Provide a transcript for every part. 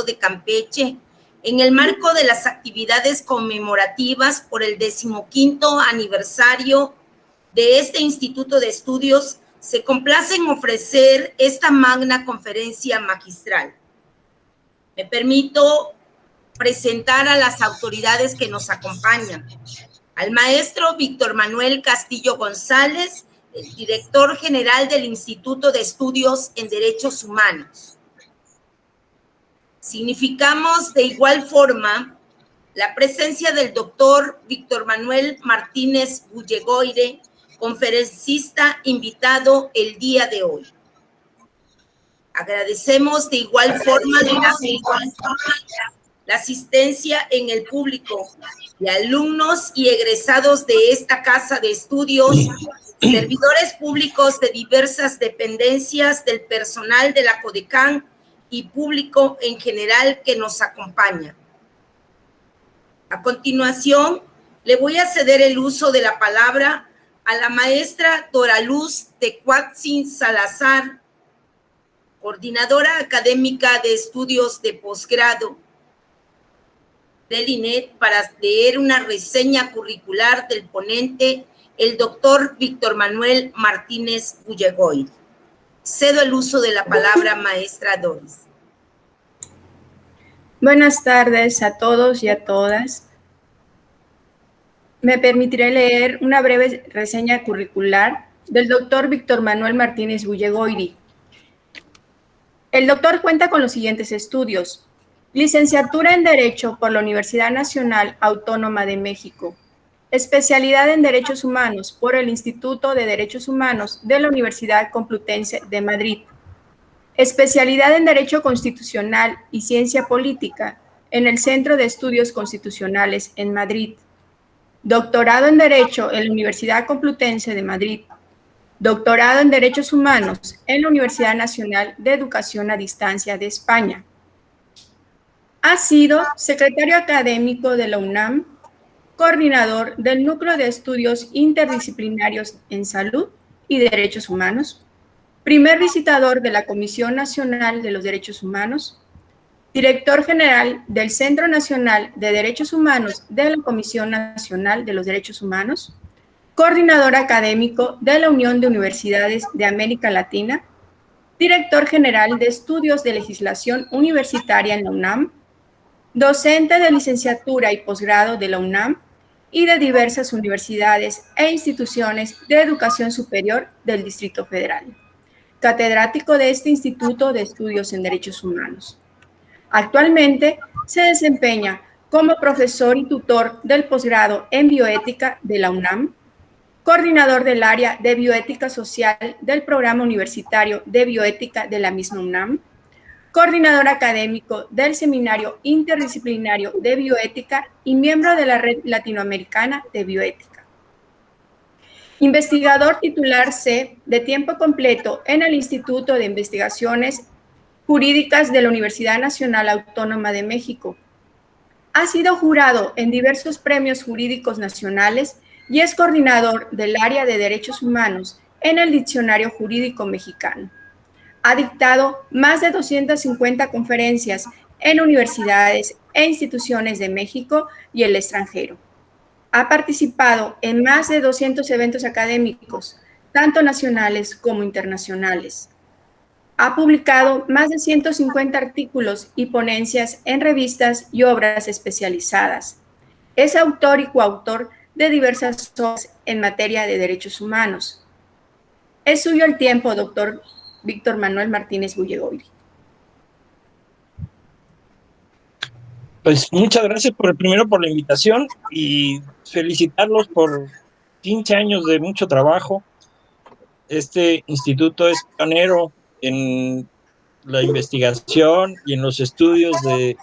estado de Campeche, en el marco de las actividades conmemorativas por el 15º aniversario de este Instituto de Estudios, se complace en ofrecer esta magna conferencia magistral. Me permito presentar a las autoridades que nos acompañan. Al maestro Víctor Manuel Castillo González, el director general del Instituto de Estudios en Derechos Humanos. Significamos de igual forma la presencia del doctor Víctor Manuel Martínez Bullegoire, conferencista invitado el día de hoy. Agradecemos de igual forma la asistencia en el público de alumnos y egresados de esta casa de estudios, servidores públicos de diversas dependencias del personal de la CODECAN y público en general que nos acompaña. A continuación, le voy a ceder el uso de la palabra a la maestra Doraluz Tecuatzin Salazar, coordinadora académica de estudios de posgrado del INED, para leer una reseña curricular del ponente, el doctor Víctor Manuel Martínez Bullegoire. Cedo el uso de la palabra, maestra Doris. Buenas tardes a todos y a todas. Me permitiré leer una breve reseña curricular del doctor Víctor Manuel Martínez Bullegoire. El doctor cuenta con los siguientes estudios: licenciatura en Derecho por la Universidad Nacional Autónoma de México, especialidad en Derechos Humanos por el Instituto de Derechos Humanos de la Universidad Complutense de Madrid, especialidad en Derecho Constitucional y Ciencia Política en el Centro de Estudios Constitucionales en Madrid, doctorado en Derecho en la Universidad Complutense de Madrid, doctorado en Derechos Humanos en la Universidad Nacional de Educación a Distancia de España. Ha sido secretario académico de la UNAM, coordinador del Núcleo de Estudios Interdisciplinarios en Salud y Derechos Humanos, primer visitador de la Comisión Nacional de los Derechos Humanos, director general del Centro Nacional de Derechos Humanos de la Comisión Nacional de los Derechos Humanos, coordinador académico de la Unión de Universidades de América Latina, director general de Estudios de Legislación Universitaria en la UNAM, docente de licenciatura y posgrado de la UNAM y de diversas universidades e instituciones de educación superior del Distrito Federal, catedrático de este Instituto de Estudios en Derechos Humanos. Actualmente se desempeña como profesor y tutor del posgrado en bioética de la UNAM, coordinador del área de bioética social del programa universitario de bioética de la misma UNAM, coordinador académico del Seminario Interdisciplinario de Bioética y miembro de la Red Latinoamericana de Bioética. Investigador titular C de tiempo completo en el Instituto de Investigaciones Jurídicas de la Universidad Nacional Autónoma de México. Ha sido jurado en diversos premios jurídicos nacionales y es coordinador del área de Derechos Humanos en el Diccionario Jurídico Mexicano. Ha dictado más de 250 conferencias en universidades e instituciones de México y el extranjero. Ha participado en más de 200 eventos académicos, tanto nacionales como internacionales. Ha publicado más de 150 artículos y ponencias en revistas y obras especializadas. Es autor y coautor de diversas obras en materia de derechos humanos. Es suyo el tiempo, doctor Víctor Manuel Martínez Bullegoire. Pues muchas gracias primero por la invitación y felicitarlos por 15 años de mucho trabajo. Este instituto es pionero en la investigación y en los estudios de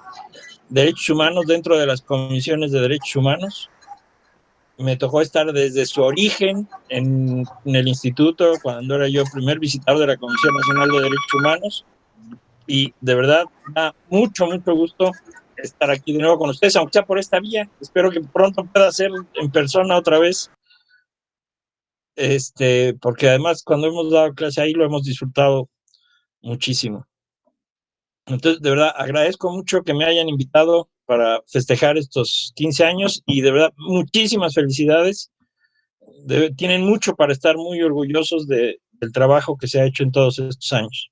derechos humanos dentro de las comisiones de derechos humanos. Me tocó estar desde su origen en el instituto, cuando era yo primer visitador de la Comisión Nacional de Derechos Humanos, y de verdad da mucho gusto estar aquí de nuevo con ustedes, aunque sea por esta vía. Espero que pronto pueda ser en persona otra vez, porque además cuando hemos dado clase ahí lo hemos disfrutado muchísimo. Entonces, de verdad, agradezco mucho que me hayan invitado para festejar estos 15 años y de verdad, muchísimas felicidades. Tienen mucho para estar muy orgullosos del trabajo que se ha hecho en todos estos años.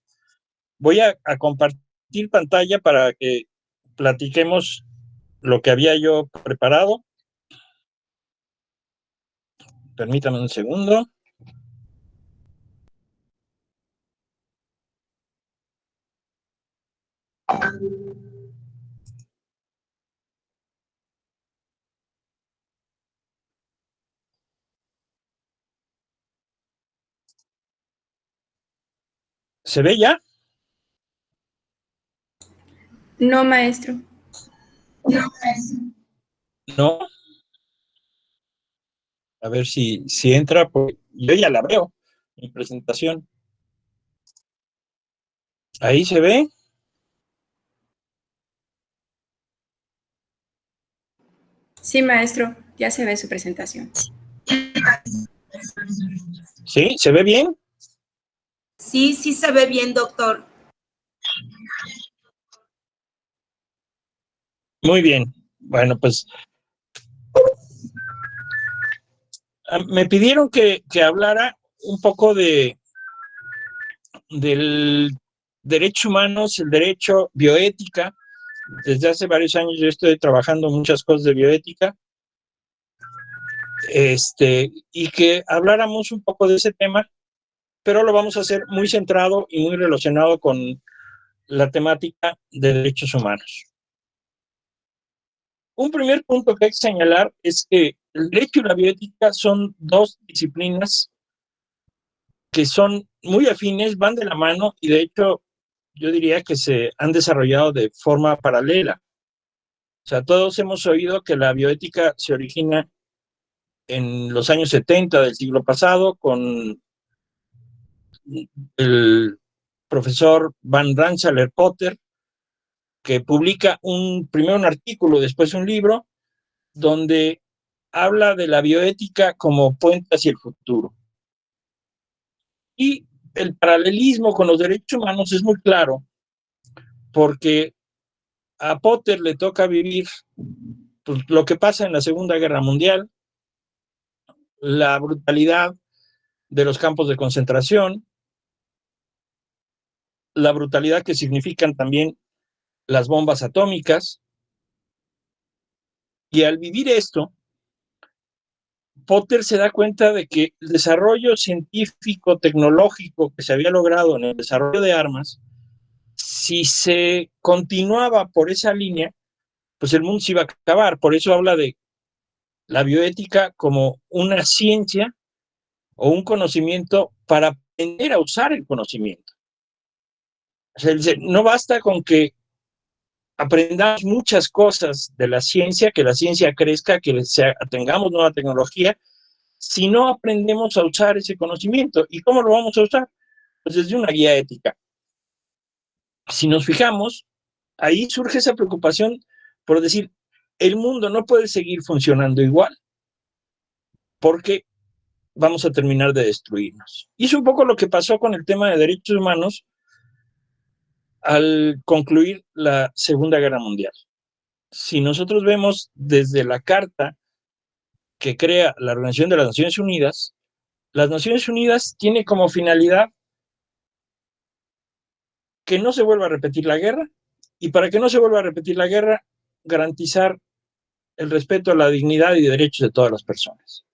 Voy a compartir pantalla para que platiquemos lo que había yo preparado. Permítame un segundo. ¿Se ve ya? No, maestro. No. A ver si entra, porque yo ya la veo, mi presentación. Ahí se ve. Sí, maestro, ya se ve su presentación. ¿Sí? ¿Se ve bien? Sí, sí se ve bien, doctor. Muy bien. Bueno, pues me pidieron que hablara un poco del derecho humanos, el derecho, bioética. Desde hace varios años yo estoy trabajando muchas cosas de bioética. Y que habláramos un poco de ese tema, pero lo vamos a hacer muy centrado y muy relacionado con la temática de derechos humanos. Un primer punto que hay que señalar es que el derecho y la bioética son dos disciplinas que son muy afines, van de la mano y de hecho yo diría que se han desarrollado de forma paralela. O sea, todos hemos oído que la bioética se origina en los años 70 del siglo pasado con el profesor Van Rensselaer-Potter, que publica primero un artículo, después un libro, donde habla de la bioética como puente hacia el futuro. Y el paralelismo con los derechos humanos es muy claro, porque a Potter le toca vivir pues, lo que pasa en la Segunda Guerra Mundial, la brutalidad de los campos de concentración, la brutalidad que significan también las bombas atómicas. Y al vivir esto, Potter se da cuenta de que el desarrollo científico, tecnológico que se había logrado en el desarrollo de armas, si se continuaba por esa línea, pues el mundo se iba a acabar. Por eso habla de la bioética como una ciencia o un conocimiento para aprender a usar el conocimiento. O sea, no basta con que aprendamos muchas cosas de la ciencia, que la ciencia crezca, que tengamos nueva tecnología, si no aprendemos a usar ese conocimiento. ¿Y cómo lo vamos a usar? Pues desde una guía ética. Si nos fijamos, ahí surge esa preocupación por decir, el mundo no puede seguir funcionando igual, porque vamos a terminar de destruirnos. Y es un poco lo que pasó con el tema de derechos humanos al concluir la Segunda Guerra Mundial. Si nosotros vemos desde la carta que crea la Organización de las Naciones Unidas, las Naciones Unidas tiene como finalidad que no se vuelva a repetir la guerra y para que no se vuelva a repetir la guerra, garantizar el respeto a la dignidad y derechos de todas las personas.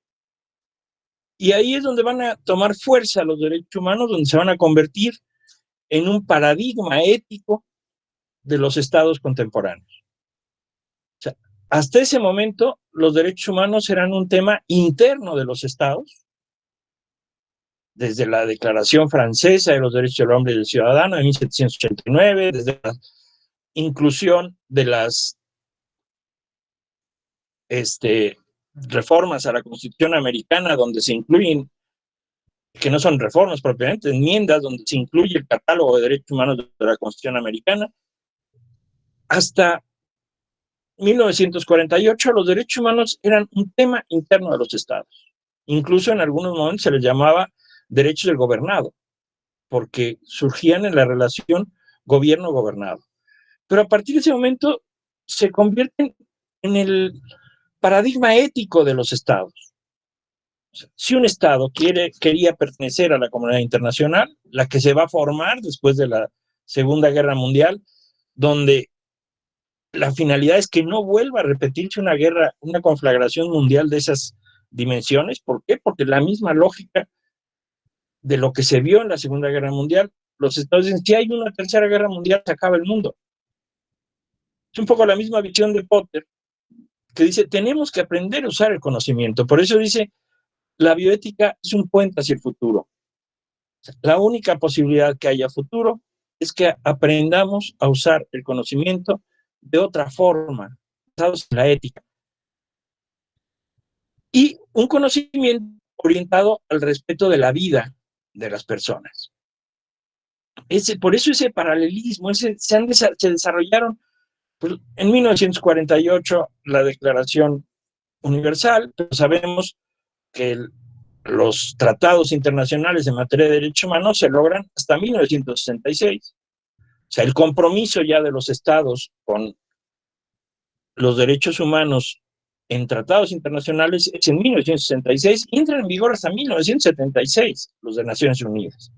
Y ahí es donde van a tomar fuerza los derechos humanos, donde se van a convertir en un paradigma ético de los estados contemporáneos. O sea, hasta ese momento, los derechos humanos eran un tema interno de los estados, desde la Declaración Francesa de los Derechos del Hombre y del Ciudadano de 1789, desde la inclusión de las reformas a la Constitución americana, donde se incluyen, que no son reformas propiamente, enmiendas, donde se incluye el catálogo de derechos humanos de la Constitución americana, hasta 1948 los derechos humanos eran un tema interno de los estados. Incluso en algunos momentos se les llamaba derechos del gobernado, porque surgían en la relación gobierno-gobernado. pero a partir de ese momento se convierten en el paradigma ético de los estados. O sea, si un estado quería pertenecer a la comunidad internacional, la que se va a formar después de la Segunda Guerra Mundial, donde la finalidad es que no vuelva a repetirse una guerra, una conflagración mundial de esas dimensiones. ¿Por qué? Porque la misma lógica de lo que se vio en la Segunda Guerra Mundial, los estados dicen, si hay una tercera guerra mundial, se acaba el mundo. Es un poco la misma visión de Potter, que dice, tenemos que aprender a usar el conocimiento. Por eso dice, la bioética es un puente hacia el futuro. La única posibilidad que haya futuro es que aprendamos a usar el conocimiento de otra forma, basados en la ética. Y un conocimiento orientado al respeto de la vida de las personas. Por eso ese paralelismo, se desarrollaron pues, en 1948 la Declaración Universal, pero sabemos que los tratados internacionales en materia de derechos humanos se logran hasta 1966. O sea, el compromiso ya de los estados con los derechos humanos en tratados internacionales es en 1966 y entran en vigor hasta 1976, los de Naciones Unidas.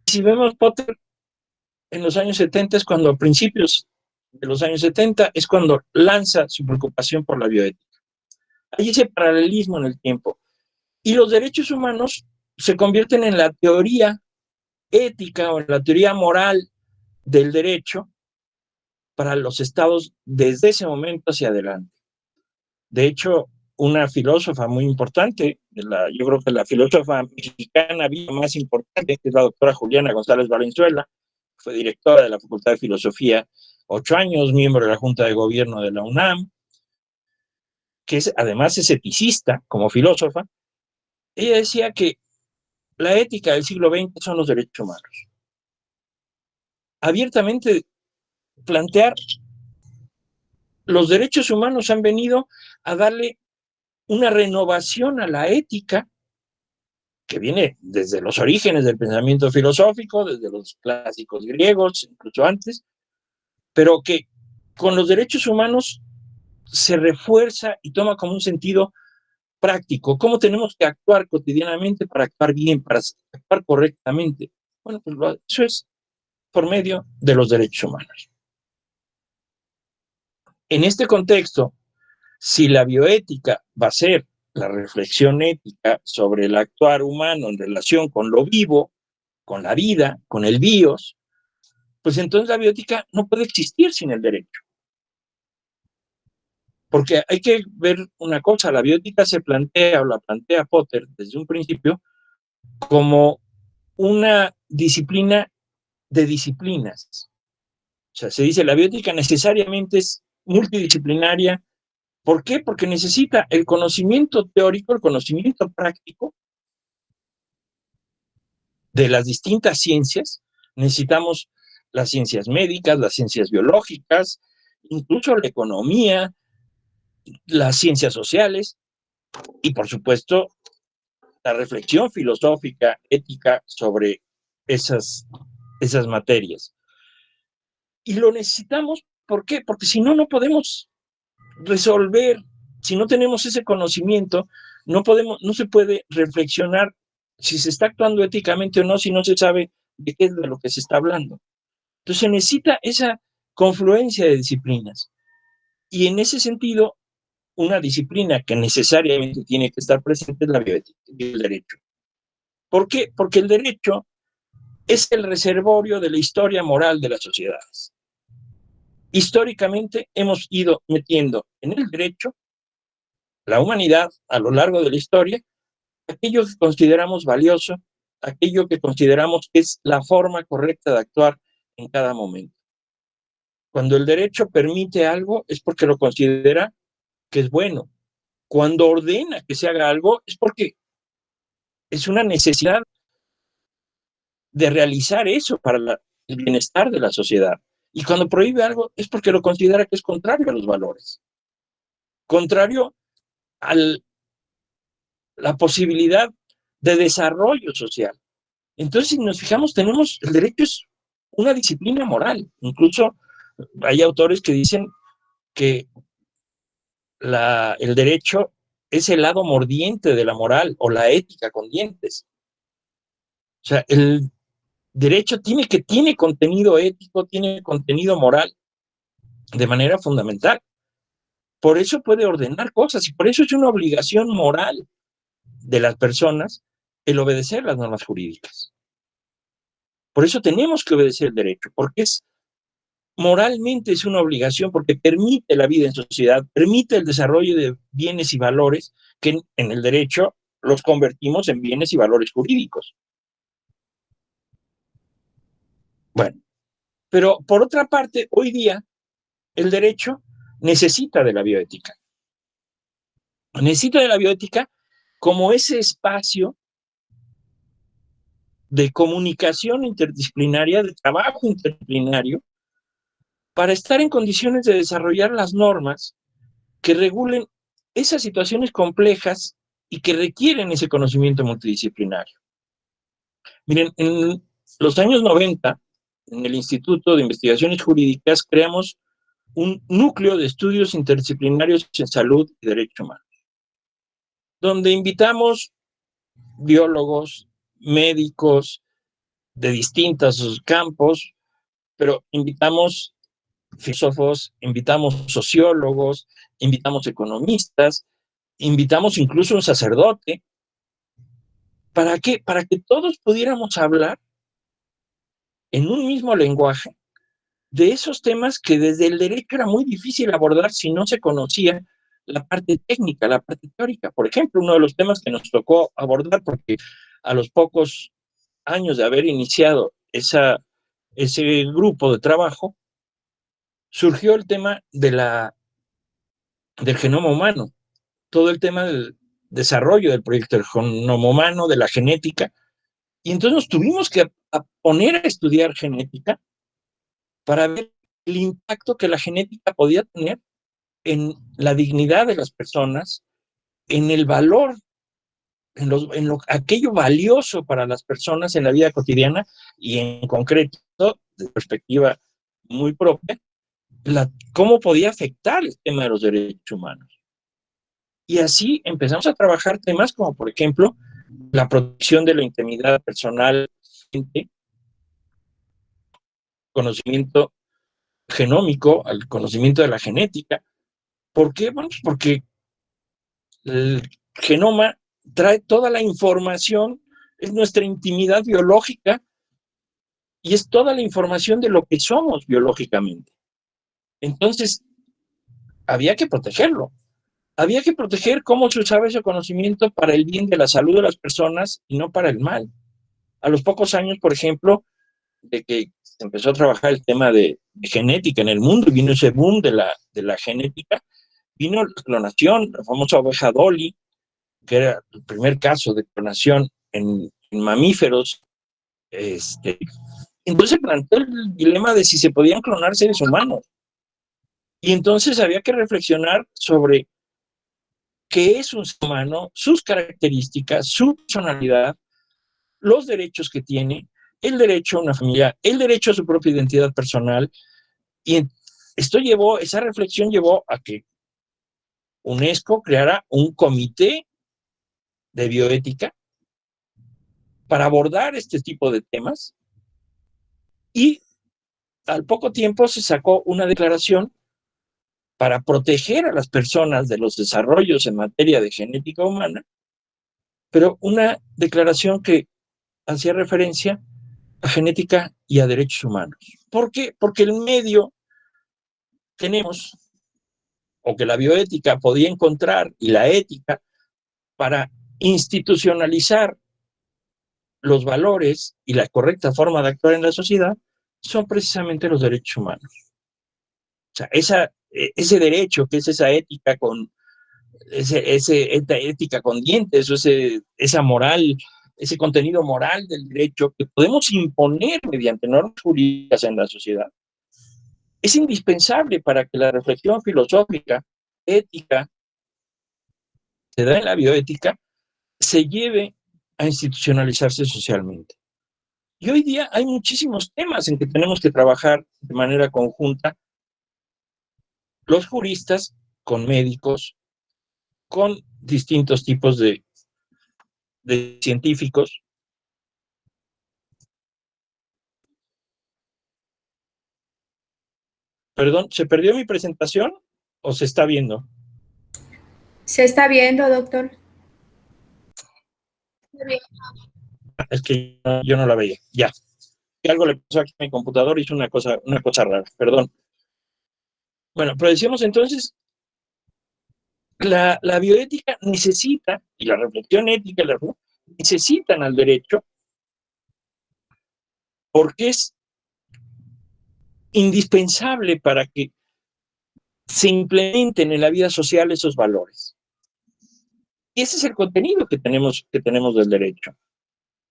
Si vemos Potter en los años 70, es cuando a principios de los años 70 es cuando lanza su preocupación por la bioética. Hay ese paralelismo en el tiempo. Y los derechos humanos se convierten en la teoría ética o en la teoría moral del derecho para los estados desde ese momento hacia adelante. De hecho, una filósofa muy importante, yo creo que la filósofa mexicana más importante, que es la doctora Juliana González Valenzuela, fue directora de la Facultad de Filosofía 8 años, miembro de la Junta de Gobierno de la UNAM, que además es eticista como filósofa. Ella decía que la ética del siglo XX son los derechos humanos. Abiertamente plantear los derechos humanos han venido a darle una renovación a la ética que viene desde los orígenes del pensamiento filosófico, desde los clásicos griegos, incluso antes, pero que con los derechos humanos se refuerza y toma como un sentido práctico. ¿Cómo tenemos que actuar cotidianamente para actuar bien, para actuar correctamente? Bueno, pues eso es por medio de los derechos humanos. En este contexto, si la bioética va a ser la reflexión ética sobre el actuar humano en relación con lo vivo, con la vida, con el bios, pues entonces la bioética no puede existir sin el derecho. Porque hay que ver una cosa, la bioética se plantea, o la plantea Potter desde un principio, como una disciplina de disciplinas. O sea, se dice la bioética necesariamente es multidisciplinaria. ¿Por qué? Porque necesita el conocimiento teórico, el conocimiento práctico de las distintas ciencias. Necesitamos las ciencias médicas, las ciencias biológicas, incluso la economía, las ciencias sociales y, por supuesto, la reflexión filosófica, ética sobre esas materias. Y lo necesitamos, ¿por qué? Porque si no, no podemos resolver, si no tenemos ese conocimiento, no se puede reflexionar si se está actuando éticamente o no, si no se sabe de qué es de lo que se está hablando. Entonces se necesita esa confluencia de disciplinas. Y en ese sentido, una disciplina que necesariamente tiene que estar presente es la bioética y el derecho. ¿Por qué? Porque el derecho es el reservorio de la historia moral de las sociedades. Históricamente hemos ido metiendo en el derecho, la humanidad, a lo largo de la historia, aquello que consideramos valioso, aquello que consideramos que es la forma correcta de actuar en cada momento. Cuando el derecho permite algo es porque lo considera que es bueno. Cuando ordena que se haga algo es porque es una necesidad de realizar eso para el bienestar de la sociedad. Y cuando prohíbe algo es porque lo considera que es contrario a los valores, contrario a la posibilidad de desarrollo social. Entonces, si nos fijamos, el derecho es una disciplina moral. Incluso Hay autores que dicen que el derecho es el lado mordiente de la moral o la ética con dientes. O sea, el derecho tiene contenido ético, tiene contenido moral de manera fundamental. Por eso puede ordenar cosas y por eso es una obligación moral de las personas el obedecer las normas jurídicas. Por eso tenemos que obedecer el derecho, porque moralmente es una obligación, porque permite la vida en sociedad, permite el desarrollo de bienes y valores que en el derecho los convertimos en bienes y valores jurídicos. Bueno, pero por otra parte, hoy día el derecho necesita de la bioética. Necesita de la bioética como ese espacio de comunicación interdisciplinaria, de trabajo interdisciplinario, para estar en condiciones de desarrollar las normas que regulen esas situaciones complejas y que requieren ese conocimiento multidisciplinario. Miren, en los años 90, en el Instituto de Investigaciones Jurídicas, creamos un núcleo de estudios interdisciplinarios en salud y derechos humanos, donde invitamos biólogos, médicos de distintos campos, pero invitamos filósofos, invitamos sociólogos, invitamos economistas, invitamos incluso un sacerdote. ¿Para qué? Para que todos pudiéramos hablar en un mismo lenguaje de esos temas que desde el derecho era muy difícil abordar si no se conocía la parte técnica, la parte teórica. Por ejemplo, uno de los temas que nos tocó abordar, porque a los pocos años de haber iniciado ese grupo de trabajo, surgió el tema del genoma humano, todo el tema del desarrollo del proyecto del genoma humano, de la genética, y entonces nos tuvimos que poner a estudiar genética para ver el impacto que la genética podía tener en la dignidad de las personas, en el valor, aquello valioso para las personas en la vida cotidiana y en concreto, de perspectiva muy propia, cómo podía afectar el tema de los derechos humanos. Y así empezamos a trabajar temas como, por ejemplo, la protección de la intimidad personal, conocimiento genómico, al conocimiento de la genética. ¿Por qué? Bueno, pues porque el genoma trae toda la información, es nuestra intimidad biológica y es toda la información de lo que somos biológicamente. Entonces, había que protegerlo. Había que proteger cómo se usaba ese conocimiento para el bien de la salud de las personas y no para el mal. A los pocos años, por ejemplo, de que se empezó a trabajar el tema de genética en el mundo y vino ese boom de la genética, vino la clonación, la famosa oveja Dolly, que era el primer caso de clonación en mamíferos. Entonces se planteó el dilema de si se podían clonar seres humanos. Y entonces había que reflexionar sobre qué es un ser humano, sus características, su personalidad, los derechos que tiene, el derecho a una familia, el derecho a su propia identidad personal. Y esa reflexión llevó a que UNESCO creara un comité de bioética para abordar este tipo de temas y al poco tiempo se sacó una declaración para proteger a las personas de los desarrollos en materia de genética humana, pero una declaración que hacía referencia a genética y a derechos humanos. ¿Por qué? Porque el medio tenemos, o que la bioética podía encontrar, y la ética, para institucionalizar los valores y la correcta forma de actuar en la sociedad, son precisamente los derechos humanos. O sea, ese derecho, que es esa ética con ética con dientes, o esa moral, ese contenido moral del derecho que podemos imponer mediante normas jurídicas en la sociedad, es indispensable para que la reflexión filosófica, ética, se da en la bioética, se lleve a institucionalizarse socialmente. Y hoy día hay muchísimos temas en que tenemos que trabajar de manera conjunta los juristas con médicos, con distintos tipos de científicos. Perdón, ¿se perdió mi presentación o se está viendo? ¿Se está viendo, doctor? Es que yo no la veía. Ya. Algo le pasó aquí a mi computador, hizo una cosa rara, perdón. Bueno, pero decíamos entonces, la bioética necesita, y la reflexión ética necesitan al derecho, porque es indispensable para que se implementen en la vida social esos valores. Y ese es el contenido que tenemos del derecho.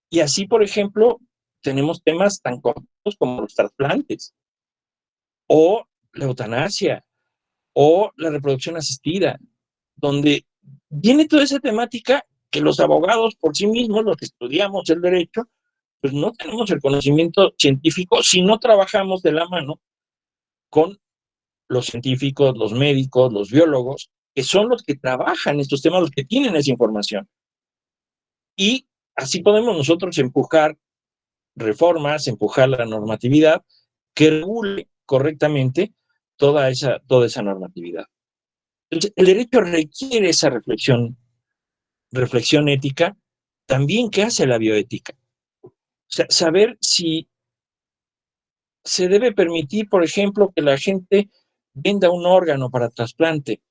Y así, por ejemplo, tenemos temas tan complejos como los trasplantes, o la eutanasia, o la reproducción asistida, donde viene toda esa temática que los abogados por sí mismos, los que estudiamos el derecho, pues no tenemos el conocimiento científico si no trabajamos de la mano con los científicos, los médicos, los biólogos, que son los que trabajan estos temas, los que tienen esa información. Y así podemos nosotros empujar reformas, empujar la normatividad que regule correctamente toda esa normatividad. Entonces, el derecho requiere esa reflexión ética, también que hace la bioética. O sea, saber si se debe permitir, por ejemplo, que la gente venda un órgano para trasplante.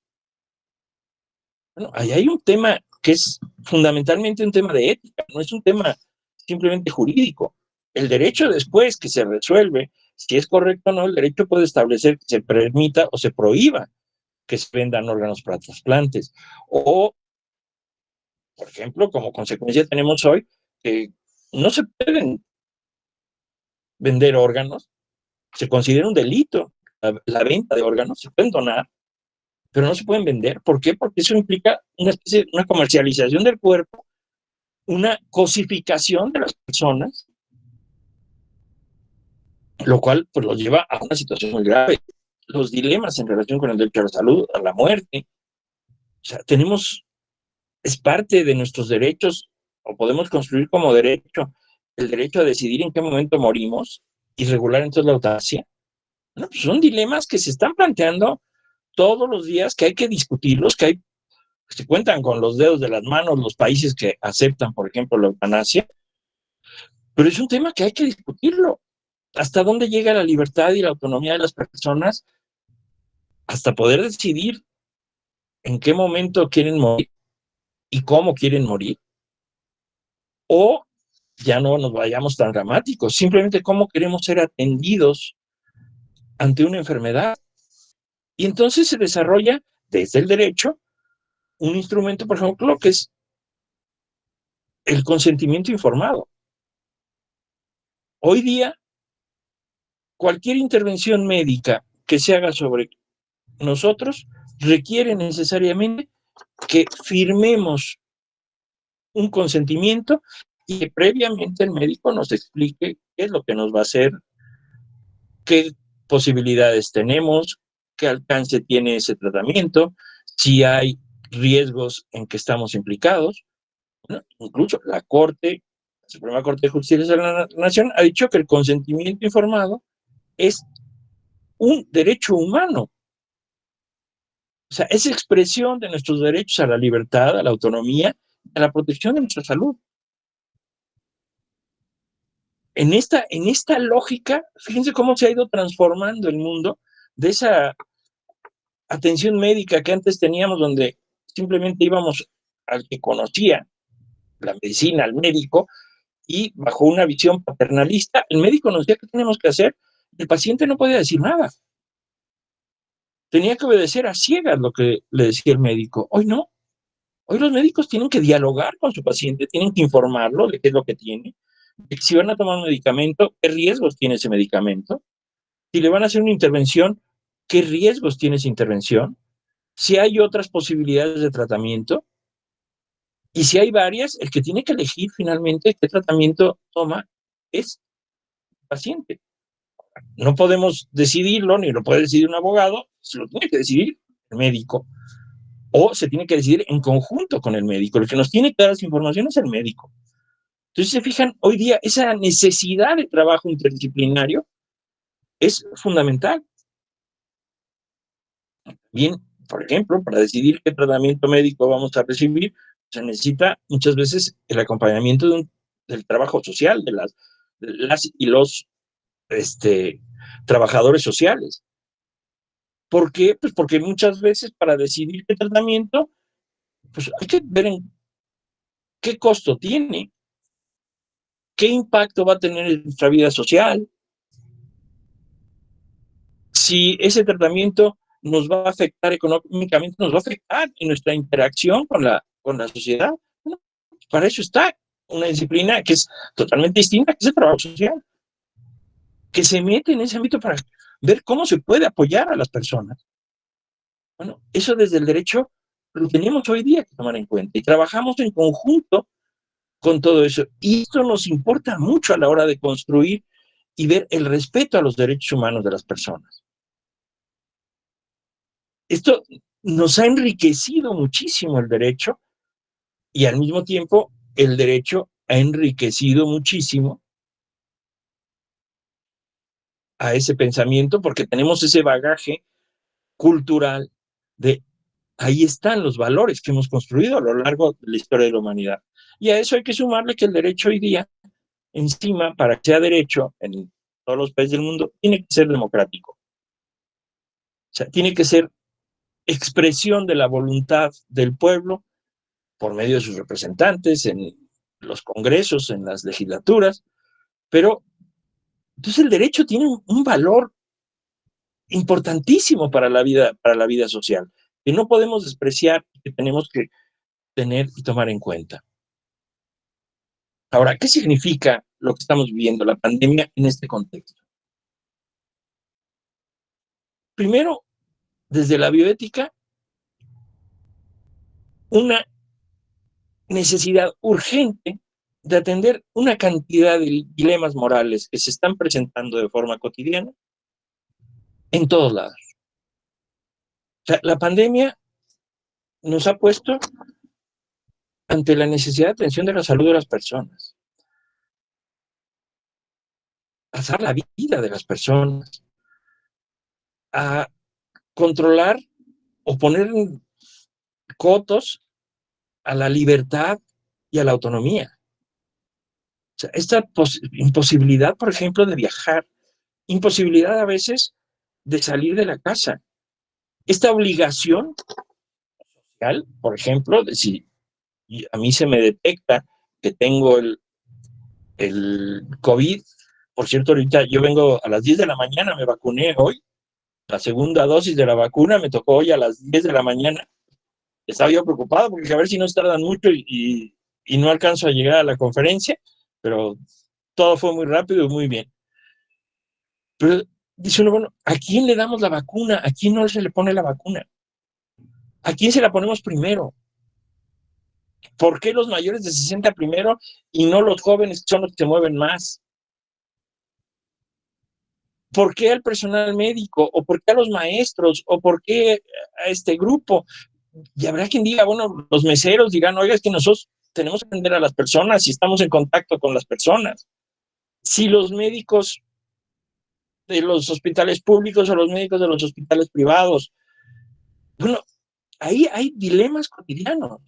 Bueno, ahí hay un tema que es fundamentalmente un tema de ética, no es un tema simplemente jurídico. El derecho, después que se resuelve si es correcto o no, el derecho puede establecer que se permita o se prohíba que se vendan órganos para trasplantes. O, por ejemplo, como consecuencia tenemos hoy que no se pueden vender órganos, se considera un delito la venta de órganos, se pueden donar, pero no se pueden vender. ¿Por qué? Porque eso implica una comercialización del cuerpo, una cosificación de las personas, lo cual pues los lleva a una situación muy grave. Los dilemas en relación con el derecho a la salud, a la muerte. O sea, es parte de nuestros derechos, o podemos construir como derecho, el derecho a decidir en qué momento morimos y regular entonces la eutanasia. Bueno, pues son dilemas que se están planteando todos los días, que hay que discutirlos, que se cuentan con los dedos de las manos los países que aceptan, por ejemplo, la eutanasia, pero es un tema que hay que discutirlo. ¿Hasta dónde llega la libertad y la autonomía de las personas? Hasta poder decidir en qué momento quieren morir y cómo quieren morir. O ya no nos vayamos tan dramáticos, simplemente cómo queremos ser atendidos ante una enfermedad. Y entonces se desarrolla desde el derecho un instrumento, por ejemplo, que es el consentimiento informado. Hoy día, cualquier intervención médica que se haga sobre nosotros requiere necesariamente que firmemos un consentimiento y que previamente el médico nos explique qué es lo que nos va a hacer, qué posibilidades tenemos, qué alcance tiene ese tratamiento, si hay riesgos en que estamos implicados. ¿No? Incluso la Suprema Corte de Justicia de la Nación ha dicho que el consentimiento informado es un derecho humano. O sea, es expresión de nuestros derechos a la libertad, a la autonomía, a la protección de nuestra salud. En esta lógica, fíjense cómo se ha ido transformando el mundo de esa atención médica que antes teníamos, donde simplemente íbamos al que conocía la medicina, al médico, y bajo una visión paternalista, el médico nos decía qué tenemos que hacer, el paciente no podía decir nada. Tenía que obedecer a ciegas lo que le decía el médico. Hoy no. Hoy los médicos tienen que dialogar con su paciente, tienen que informarlo de qué es lo que tiene, de si van a tomar un medicamento, qué riesgos tiene ese medicamento, si le van a hacer una intervención, qué riesgos tiene esa intervención, si hay otras posibilidades de tratamiento, y si hay varias, el que tiene que elegir finalmente qué tratamiento toma es el paciente. No podemos decidirlo, ni lo puede decidir un abogado, se lo tiene que decidir el médico o se tiene que decidir en conjunto con el médico. El que nos tiene que dar esa información es el médico. Entonces, se fijan, hoy día esa necesidad de trabajo interdisciplinario es fundamental. Bien, por ejemplo, para decidir qué tratamiento médico vamos a recibir, se necesita muchas veces el acompañamiento del trabajo social, de las y los trabajadores sociales. ¿Por qué? Pues porque muchas veces para decidir qué tratamiento, pues hay que ver en qué costo tiene, qué impacto va a tener en nuestra vida social, si ese tratamiento nos va a afectar económicamente, nos va a afectar en nuestra interacción con la sociedad. Bueno, para eso está una disciplina que es totalmente distinta, que es el trabajo social, que se mete en ese ámbito para ver cómo se puede apoyar a las personas. Bueno, eso desde el derecho lo tenemos hoy día que tomar en cuenta y trabajamos en conjunto con todo eso. Y esto nos importa mucho a la hora de construir y ver el respeto a los derechos humanos de las personas. Esto nos ha enriquecido muchísimo el derecho y al mismo tiempo el derecho ha enriquecido muchísimo a ese pensamiento porque tenemos ese bagaje cultural de ahí están los valores que hemos construido a lo largo de la historia de la humanidad. Y a eso hay que sumarle que el derecho hoy día, encima, para que sea derecho en todos los países del mundo, tiene que ser democrático. O sea, tiene que ser expresión de la voluntad del pueblo por medio de sus representantes en los congresos, en las legislaturas, pero entonces el derecho tiene un valor importantísimo para la vida social, que no podemos despreciar, que tenemos que tener y tomar en cuenta. Ahora, ¿qué significa lo que estamos viviendo, la pandemia, en este contexto? Primero, desde la bioética, una necesidad urgente de atender una cantidad de dilemas morales que se están presentando de forma cotidiana en todos lados. O sea, la pandemia nos ha puesto ante la necesidad de atención de la salud de las personas, a salvar la vida de las personas, a controlar o poner cotos a la libertad y a la autonomía. O sea, esta imposibilidad, por ejemplo, de viajar, imposibilidad a veces de salir de la casa, esta obligación social, por ejemplo, de si a mí se me detecta que tengo el COVID, por cierto, ahorita yo vengo a las 10 de la mañana, me vacuné hoy, la segunda dosis de la vacuna me tocó hoy a las 10 de la mañana. Estaba yo preocupado porque a ver si no tardan mucho y no alcanzo a llegar a la conferencia, pero todo fue muy rápido y muy bien. Pero dice uno, bueno, ¿a quién le damos la vacuna? ¿A quién no se le pone la vacuna? ¿A quién se la ponemos primero? ¿Por qué los mayores de 60 primero y no los jóvenes que son los que se mueven más? ¿Por qué al personal médico? ¿O por qué a los maestros? ¿O por qué a este grupo? Y habrá quien diga, bueno, los meseros digan, oiga, es que nosotros tenemos que atender a las personas y estamos en contacto con las personas. Si los médicos de los hospitales públicos o los médicos de los hospitales privados, bueno, ahí hay dilemas cotidianos.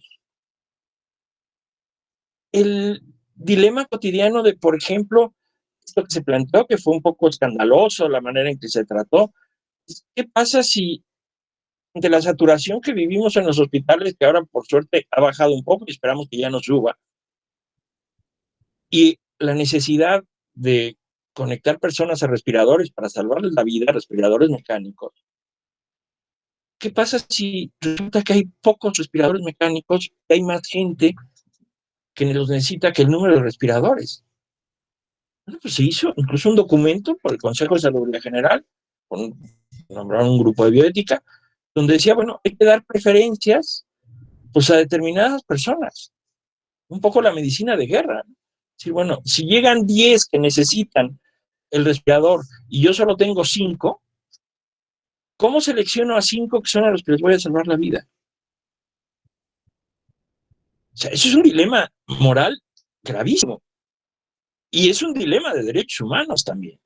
El dilema cotidiano de, por ejemplo, esto que se planteó, que fue un poco escandaloso, la manera en que se trató. ¿Qué pasa si de la saturación que vivimos en los hospitales, que ahora por suerte ha bajado un poco y esperamos que ya no suba, y la necesidad de conectar personas a respiradores para salvarles la vida, respiradores mecánicos? ¿Qué pasa si resulta que hay pocos respiradores mecánicos y hay más gente que los necesita que el número de respiradores? Bueno, pues se hizo incluso un documento por el Consejo de Salud General, nombraron un grupo de bioética, donde decía, bueno, hay que dar preferencias pues a determinadas personas, un poco la medicina de guerra. Sí, bueno, si llegan 10 que necesitan el respirador y yo solo tengo 5, ¿Cómo selecciono a 5 que son a los que les voy a salvar la vida? O sea, eso es un dilema moral gravísimo. Y es un dilema de derechos humanos también.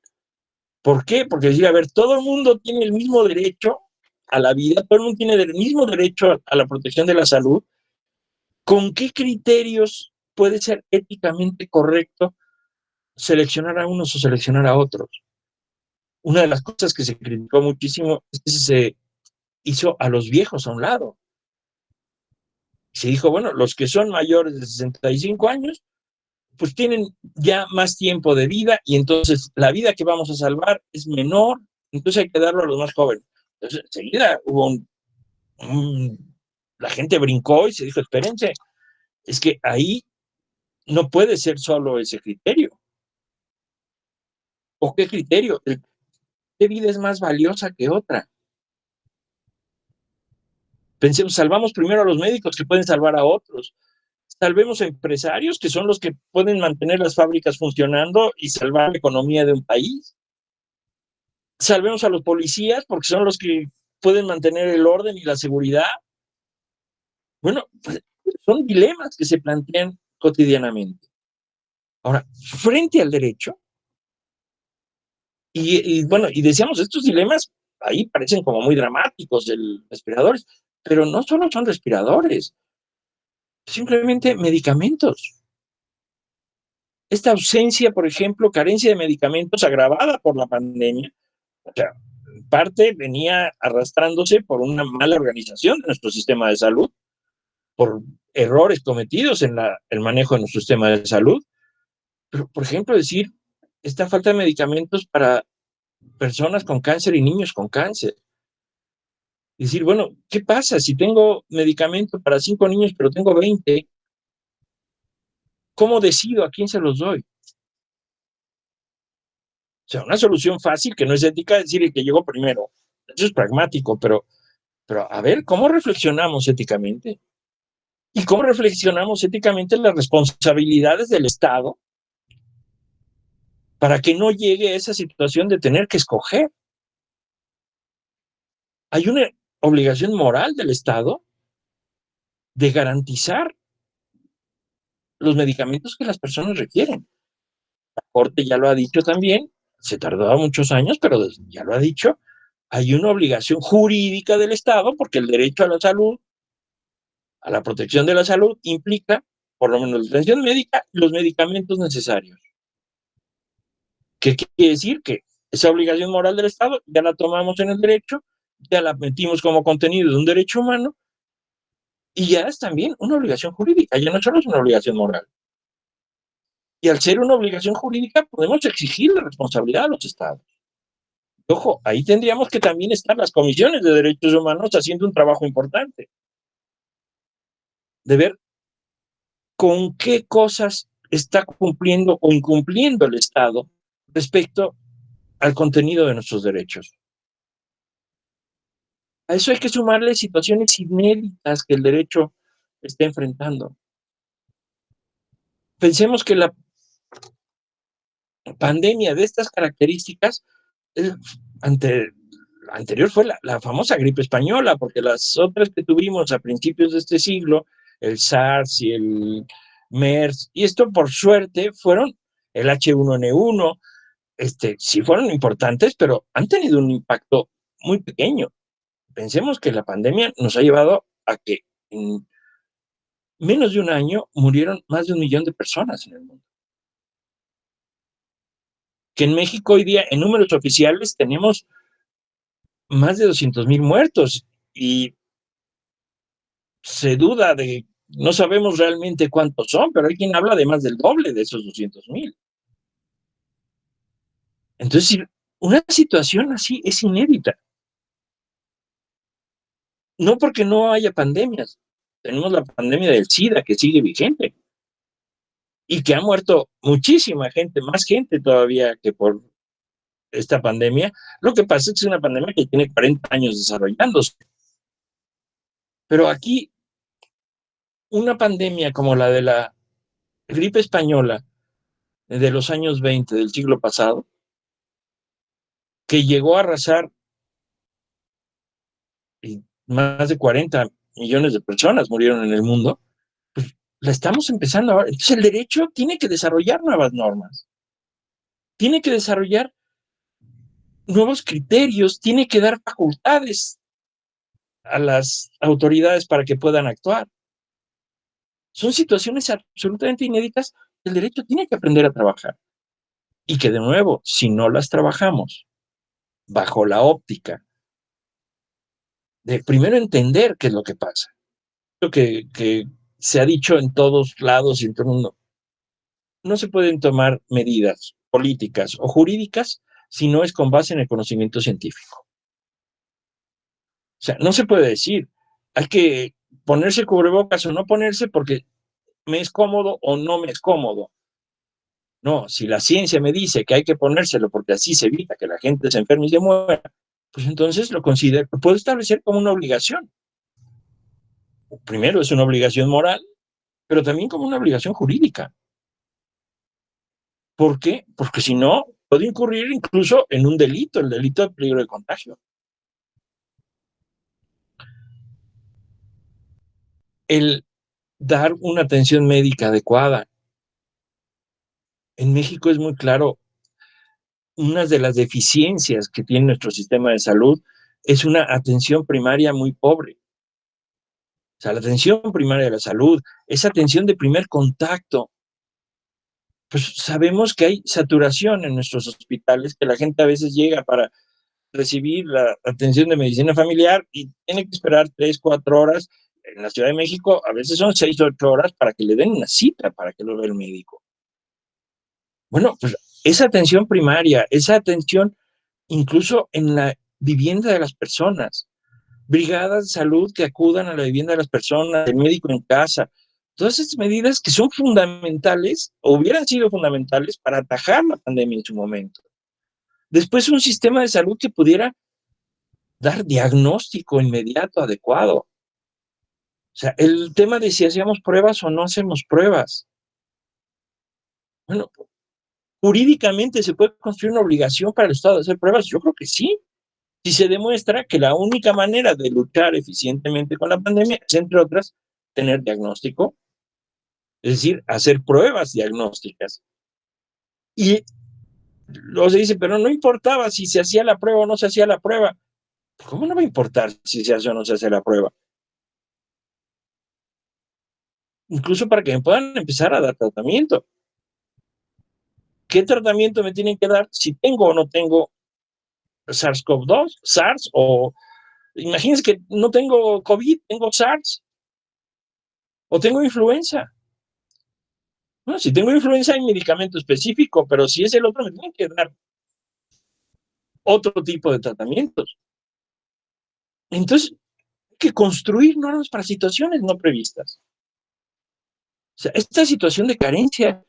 ¿Por qué? Porque decir, a ver, todo el mundo tiene el mismo derecho a la vida, todo el mundo tiene el mismo derecho a la protección de la salud. ¿Con qué criterios puede ser éticamente correcto seleccionar a unos o seleccionar a otros? Una de las cosas que se criticó muchísimo es que se hizo a los viejos a un lado. Se dijo, bueno, los que son mayores de 65 años, pues tienen ya más tiempo de vida y entonces la vida que vamos a salvar es menor, entonces hay que darlo a los más jóvenes. Entonces, enseguida hubo la gente brincó y se dijo, espérense, es que ahí no puede ser solo ese criterio. ¿O qué criterio? ¿Qué vida es más valiosa que otra? Pensemos, salvamos primero a los médicos que pueden salvar a otros. Salvemos a empresarios que son los que pueden mantener las fábricas funcionando y salvar la economía de un país. Salvemos a los policías porque son los que pueden mantener el orden y la seguridad. Bueno, pues son dilemas que se plantean cotidianamente. Ahora, frente al derecho, bueno, y decíamos, estos dilemas ahí parecen como muy dramáticos, respiradores, pero no solo son respiradores, simplemente medicamentos. Esta ausencia, por ejemplo, carencia de medicamentos agravada por la pandemia, o sea, en parte venía arrastrándose por una mala organización de nuestro sistema de salud, por errores cometidos en el manejo de nuestro sistema de salud. Pero, por ejemplo, decir, esta falta de medicamentos para personas con cáncer y niños con cáncer. Decir, bueno, ¿qué pasa si tengo medicamento para 5 niños, pero tengo 20? ¿Cómo decido a quién se los doy? O sea, una solución fácil que no es ética es decir el que llegó primero. Eso es pragmático, pero a ver, ¿cómo reflexionamos éticamente? ¿Y cómo reflexionamos éticamente las responsabilidades del Estado para que no llegue a esa situación de tener que escoger? Hay una obligación moral del Estado de garantizar los medicamentos que las personas requieren. La Corte ya lo ha dicho también, se tardó muchos años, pero ya lo ha dicho, hay una obligación jurídica del Estado porque el derecho a la salud, a la protección de la salud, implica por lo menos la atención médica y los medicamentos necesarios. ¿Qué quiere decir? Que esa obligación moral del Estado ya la tomamos en el derecho, ya la metimos como contenido de un derecho humano y ya es también una obligación jurídica, ya no solo es una obligación moral. Y al ser una obligación jurídica podemos exigir la responsabilidad a los Estados. Ojo, ahí tendríamos que también estar las comisiones de derechos humanos haciendo un trabajo importante, de ver con qué cosas está cumpliendo o incumpliendo el Estado respecto al contenido de nuestros derechos. A eso hay que sumarle situaciones inéditas que el derecho está enfrentando. Pensemos que la pandemia de estas características anterior fue la famosa gripe española, porque las otras que tuvimos a principios de este siglo, el SARS y el MERS, y esto por suerte fueron el H1N1, sí fueron importantes, pero han tenido un impacto muy pequeño. Pensemos que la pandemia nos ha llevado a que en menos de un año murieron más de 1 millón de personas en el mundo. Que en México hoy día, en números oficiales, tenemos más de 200,000 muertos y se duda de, no sabemos realmente cuántos son, pero hay quien habla de más del doble de esos 200,000. Entonces, una situación así es inédita. No porque no haya pandemias, tenemos la pandemia del SIDA que sigue vigente y que ha muerto muchísima gente, más gente todavía que por esta pandemia. Lo que pasa es que es una pandemia que tiene 40 años desarrollándose. Pero aquí, una pandemia como la de la gripe española de los años 20 del siglo pasado, que llegó a arrasar y más de 40 millones de personas murieron en el mundo, pues la estamos empezando ahora. Entonces el derecho tiene que desarrollar nuevas normas, tiene que desarrollar nuevos criterios, tiene que dar facultades a las autoridades para que puedan actuar. Son situaciones absolutamente inéditas. El derecho tiene que aprender a trabajar. Y que de nuevo, si no las trabajamos bajo la óptica de primero entender qué es lo que pasa, lo que se ha dicho en todos lados y en todo el mundo, no se pueden tomar medidas políticas o jurídicas si no es con base en el conocimiento científico. O sea, no se puede decir, hay que ponerse cubrebocas o no ponerse porque me es cómodo o no me es cómodo. No, si la ciencia me dice que hay que ponérselo porque así se evita que la gente se enferme y se muera, pues entonces lo considero, puedo establecer como una obligación. Primero es una obligación moral, pero también como una obligación jurídica. ¿Por qué? Porque si no, puede incurrir incluso en un delito, el delito de peligro de contagio. El dar una atención médica adecuada. En México es muy claro, una de las deficiencias que tiene nuestro sistema de salud es una atención primaria muy pobre. O sea, la atención primaria de la salud, esa atención de primer contacto, pues sabemos que hay saturación en nuestros hospitales, que la gente a veces llega para recibir la atención de medicina familiar y tiene que esperar 3, 4 horas. En la Ciudad de México a veces son 6, 8 horas para que le den una cita, para que lo vea el médico. Bueno, pues esa atención primaria, esa atención incluso en la vivienda de las personas, brigadas de salud que acudan a la vivienda de las personas, el médico en casa, todas estas medidas que son fundamentales, o hubieran sido fundamentales para atajar la pandemia en su momento. Después un sistema de salud que pudiera dar diagnóstico inmediato, adecuado. O sea, el tema de si hacíamos pruebas o no hacemos pruebas. Bueno, jurídicamente se puede construir una obligación para el Estado de hacer pruebas. Yo creo que sí. Si se demuestra que la única manera de luchar eficientemente con la pandemia es, entre otras, tener diagnóstico, es decir, hacer pruebas diagnósticas. Y luego se dice, pero no importaba si se hacía la prueba o no se hacía la prueba. ¿Cómo no va a importar si se hace o no se hace la prueba? Incluso para que me puedan empezar a dar tratamiento. ¿Qué tratamiento me tienen que dar si tengo o no tengo SARS-CoV-2, SARS, o imagínense que no tengo COVID, tengo SARS o tengo influenza? Bueno, si tengo influenza hay medicamento específico, pero si es el otro me tienen que dar otro tipo de tratamientos. Entonces, hay que construir normas para situaciones no previstas. O sea, esta situación de carencia,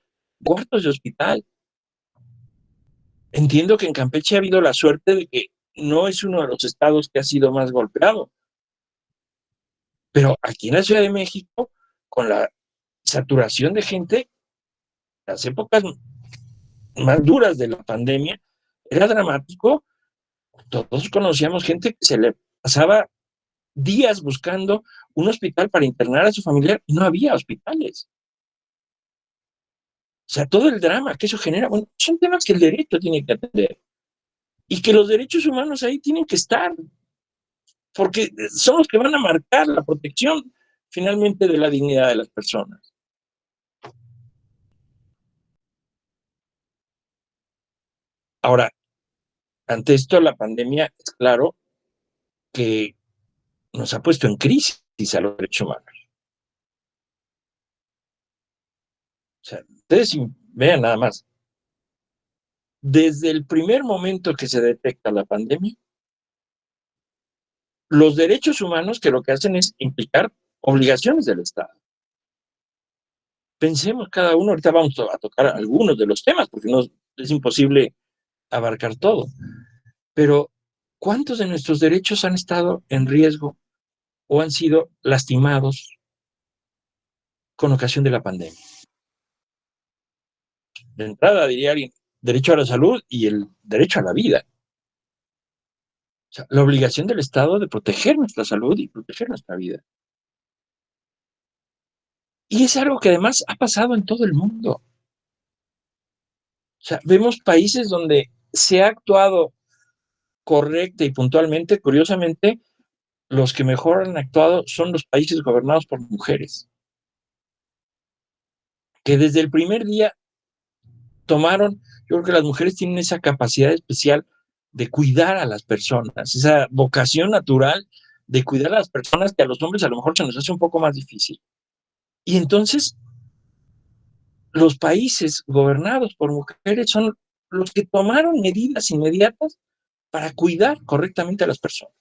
cuartos de hospital. Entiendo que en Campeche ha habido la suerte de que no es uno de los estados que ha sido más golpeado. Pero aquí en la Ciudad de México, con la saturación de gente, las épocas más duras de la pandemia, era dramático. Todos conocíamos gente que se le pasaba días buscando un hospital para internar a su familiar y no había hospitales. O sea, todo el drama que eso genera, bueno, son temas que el derecho tiene que atender y que los derechos humanos ahí tienen que estar, porque son los que van a marcar la protección finalmente de la dignidad de las personas. Ahora, ante esto, la pandemia, es claro que nos ha puesto en crisis a los derechos humanos. O sea, ustedes vean nada más, desde el primer momento que se detecta la pandemia, los derechos humanos que lo que hacen es implicar obligaciones del Estado. Pensemos cada uno, ahorita vamos a tocar algunos de los temas, porque no es imposible abarcar todo, pero ¿cuántos de nuestros derechos han estado en riesgo o han sido lastimados con ocasión de la pandemia? De entrada diría alguien, derecho a la salud y el derecho a la vida. sea, la obligación del Estado de proteger nuestra salud y proteger nuestra vida. Y es algo que además ha pasado en todo el mundo. O sea, vemos países donde se ha actuado correcta y puntualmente. Curiosamente, los que mejor han actuado son los países gobernados por mujeres, que desde el primer día tomaron, yo creo que las mujeres tienen esa capacidad especial de cuidar a las personas, esa vocación natural de cuidar a las personas que a los hombres a lo mejor se nos hace un poco más difícil. Y entonces, los países gobernados por mujeres son los que tomaron medidas inmediatas para cuidar correctamente a las personas.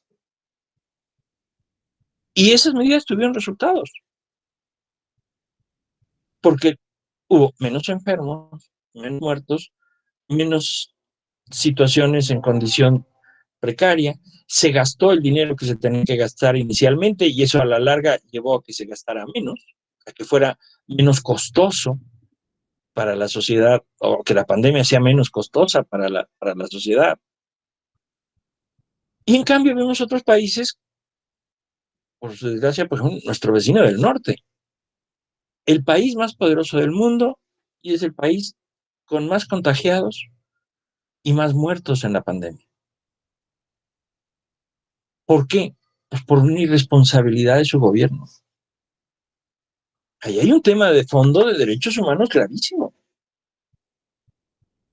Y esas medidas tuvieron resultados, porque hubo menos enfermos, menos muertos, menos situaciones en condición precaria, se gastó el dinero que se tenía que gastar inicialmente y eso a la larga llevó a que se gastara menos, a que fuera menos costoso para la sociedad, o que la pandemia sea menos costosa para la sociedad. Y en cambio vemos otros países, por su desgracia, por ejemplo, nuestro vecino del norte, el país más poderoso del mundo y es el país con más contagiados y más muertos en la pandemia. ¿Por qué? Pues por una irresponsabilidad de su gobierno. Ahí hay un tema de fondo de derechos humanos gravísimo.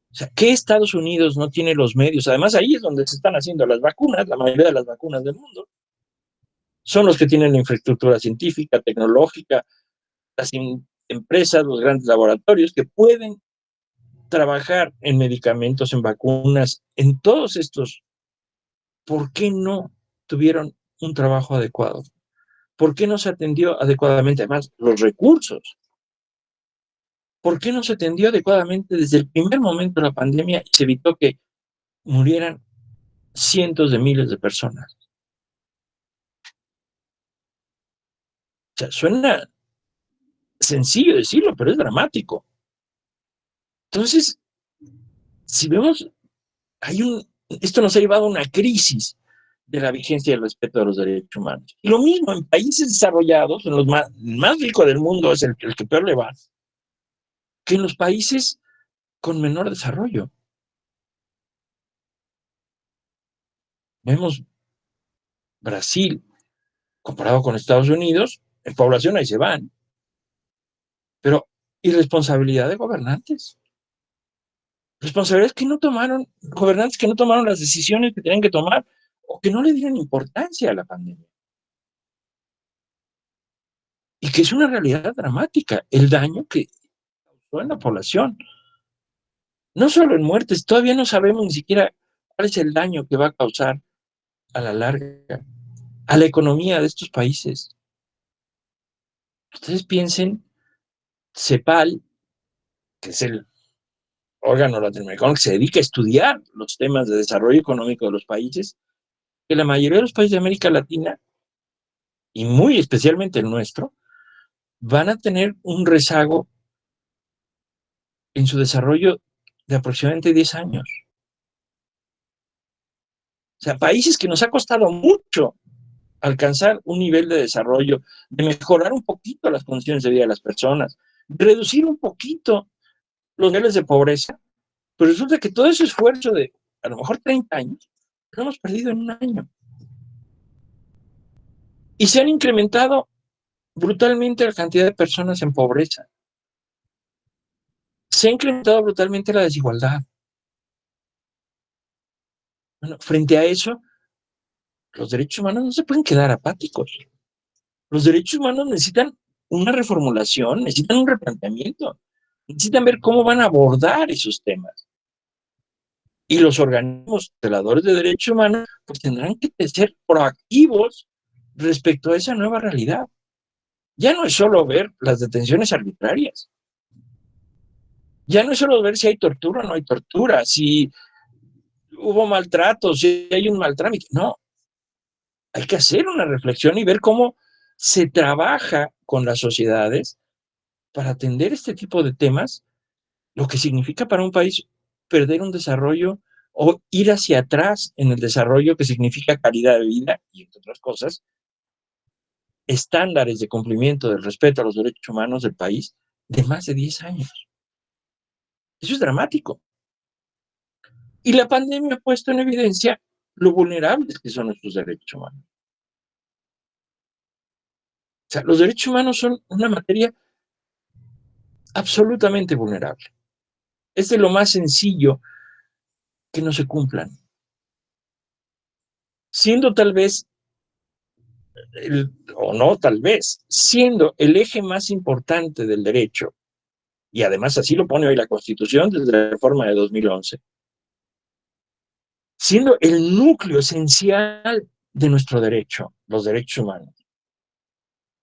O sea, ¿qué Estados Unidos no tiene los medios? Además, ahí es donde se están haciendo las vacunas, la mayoría de las vacunas del mundo. Son los que tienen la infraestructura científica, tecnológica, las empresas, los grandes laboratorios que pueden trabajar en medicamentos, en vacunas, en todos estos. ¿Por qué no tuvieron un trabajo adecuado? ¿Por qué no se atendió adecuadamente? Además, los recursos. ¿Por qué no se atendió adecuadamente desde el primer momento de la pandemia y se evitó que murieran cientos de miles de personas? O sea, suena sencillo decirlo, pero es dramático. Entonces, si vemos, esto nos ha llevado a una crisis de la vigencia y el respeto de los derechos humanos. Y lo mismo en países desarrollados, en los más ricos del mundo es el que peor le va, que en los países con menor desarrollo. Vemos Brasil, comparado con Estados Unidos, en población ahí se van, pero irresponsabilidad de gobernantes. Responsabilidades que no tomaron, gobernantes que no tomaron las decisiones que tenían que tomar o que no le dieron importancia a la pandemia. Y que es una realidad dramática, el daño que causó en la población. No solo en muertes, todavía no sabemos ni siquiera cuál es el daño que va a causar a la larga a la economía de estos países. Ustedes piensen, CEPAL, que es el órgano latinoamericano que se dedica a estudiar los temas de desarrollo económico de los países, que la mayoría de los países de América Latina, y muy especialmente el nuestro, van a tener un rezago en su desarrollo de aproximadamente 10 años. O sea, países que nos ha costado mucho alcanzar un nivel de desarrollo, de mejorar un poquito las condiciones de vida de las personas, reducir un poquito los niveles de pobreza, pues resulta que todo ese esfuerzo de a lo mejor 30 años, lo hemos perdido en un año. Y se han incrementado brutalmente la cantidad de personas en pobreza. Se ha incrementado brutalmente la desigualdad. Bueno, frente a eso, los derechos humanos no se pueden quedar apáticos. Los derechos humanos necesitan una reformulación, necesitan un replanteamiento, necesitan ver cómo van a abordar esos temas. Y los organismos tuteladores de derechos humanos pues tendrán que ser proactivos respecto a esa nueva realidad. Ya no es solo ver las detenciones arbitrarias. Ya no es solo ver si hay tortura o no hay tortura, si hubo maltrato, si hay un mal trámite. No, hay que hacer una reflexión y ver cómo se trabaja con las sociedades para atender este tipo de temas, lo que significa para un país perder un desarrollo o ir hacia atrás en el desarrollo que significa calidad de vida y, entre otras cosas, estándares de cumplimiento del respeto a los derechos humanos del país de más de 10 años. Eso es dramático. Y la pandemia ha puesto en evidencia lo vulnerables que son nuestros derechos humanos. O sea, los derechos humanos son una materia absolutamente vulnerable. Es de lo más sencillo que no se cumplan. Siendo tal vez, o no tal vez, siendo el eje más importante del derecho, y además así lo pone hoy la Constitución desde la reforma de 2011, siendo el núcleo esencial de nuestro derecho, los derechos humanos,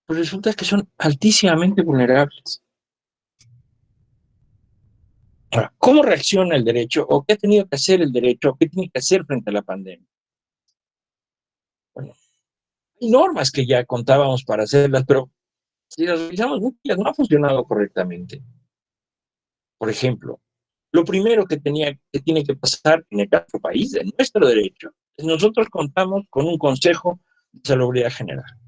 pues resulta que son altísimamente vulnerables. Ahora, ¿cómo reacciona el derecho? ¿O qué ha tenido que hacer el derecho? ¿O qué tiene que hacer frente a la pandemia? Bueno, hay normas que ya contábamos para hacerlas, pero si las revisamos, muchas no han funcionado correctamente. Por ejemplo, lo primero que tiene que pasar en el caso país, de nuestro derecho, es nosotros contamos con un Consejo de Salubridad General,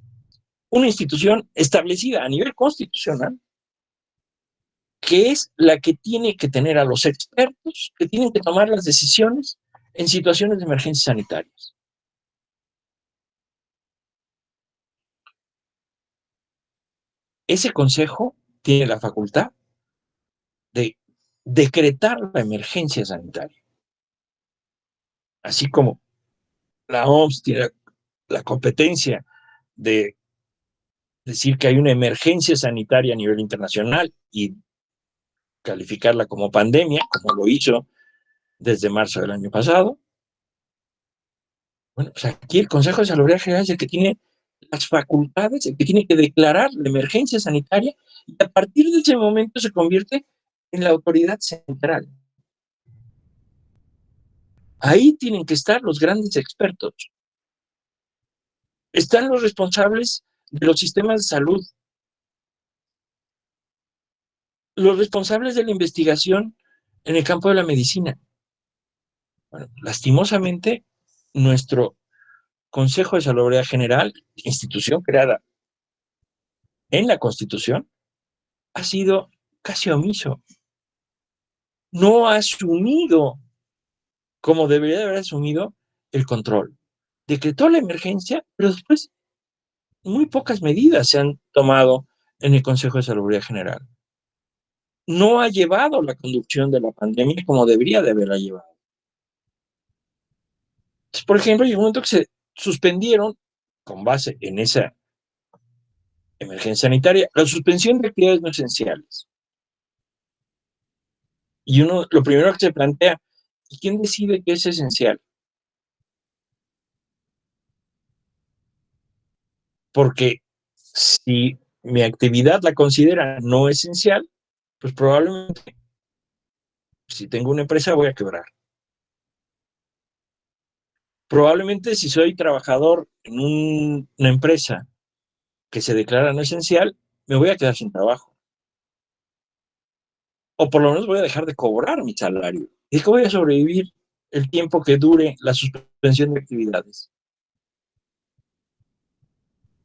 una institución establecida a nivel constitucional, que es la que tiene que tener a los expertos que tienen que tomar las decisiones en situaciones de emergencias sanitarias. Ese consejo tiene la facultad de decretar la emergencia sanitaria, así como la OMS tiene la competencia de decir que hay una emergencia sanitaria a nivel internacional y calificarla como pandemia, como lo hizo desde marzo del año pasado. Bueno, pues aquí el Consejo de Salubridad General es el que tiene las facultades, el que tiene que declarar la emergencia sanitaria, y a partir de ese momento se convierte en la autoridad central. Ahí tienen que estar los grandes expertos. Están los responsables de los sistemas de salud, los responsables de la investigación en el campo de la medicina. Bueno, lastimosamente, nuestro Consejo de Salubridad General, institución creada en la Constitución, ha sido casi omiso. No ha asumido, como debería de haber asumido, el control. Decretó la emergencia, pero después muy pocas medidas se han tomado en el Consejo de Salubridad General. No ha llevado la conducción de la pandemia como debería de haberla llevado. Entonces, por ejemplo, llegó un momento que se suspendieron, con base en esa emergencia sanitaria, la suspensión de actividades no esenciales. Y uno, lo primero que se plantea, ¿y quién decide qué es esencial? Porque si mi actividad la considera no esencial, pues probablemente, si tengo una empresa, voy a quebrar. Probablemente si soy trabajador en una empresa que se declara no esencial, me voy a quedar sin trabajo. O por lo menos voy a dejar de cobrar mi salario. ¿Y cómo voy a sobrevivir el tiempo que dure la suspensión de actividades?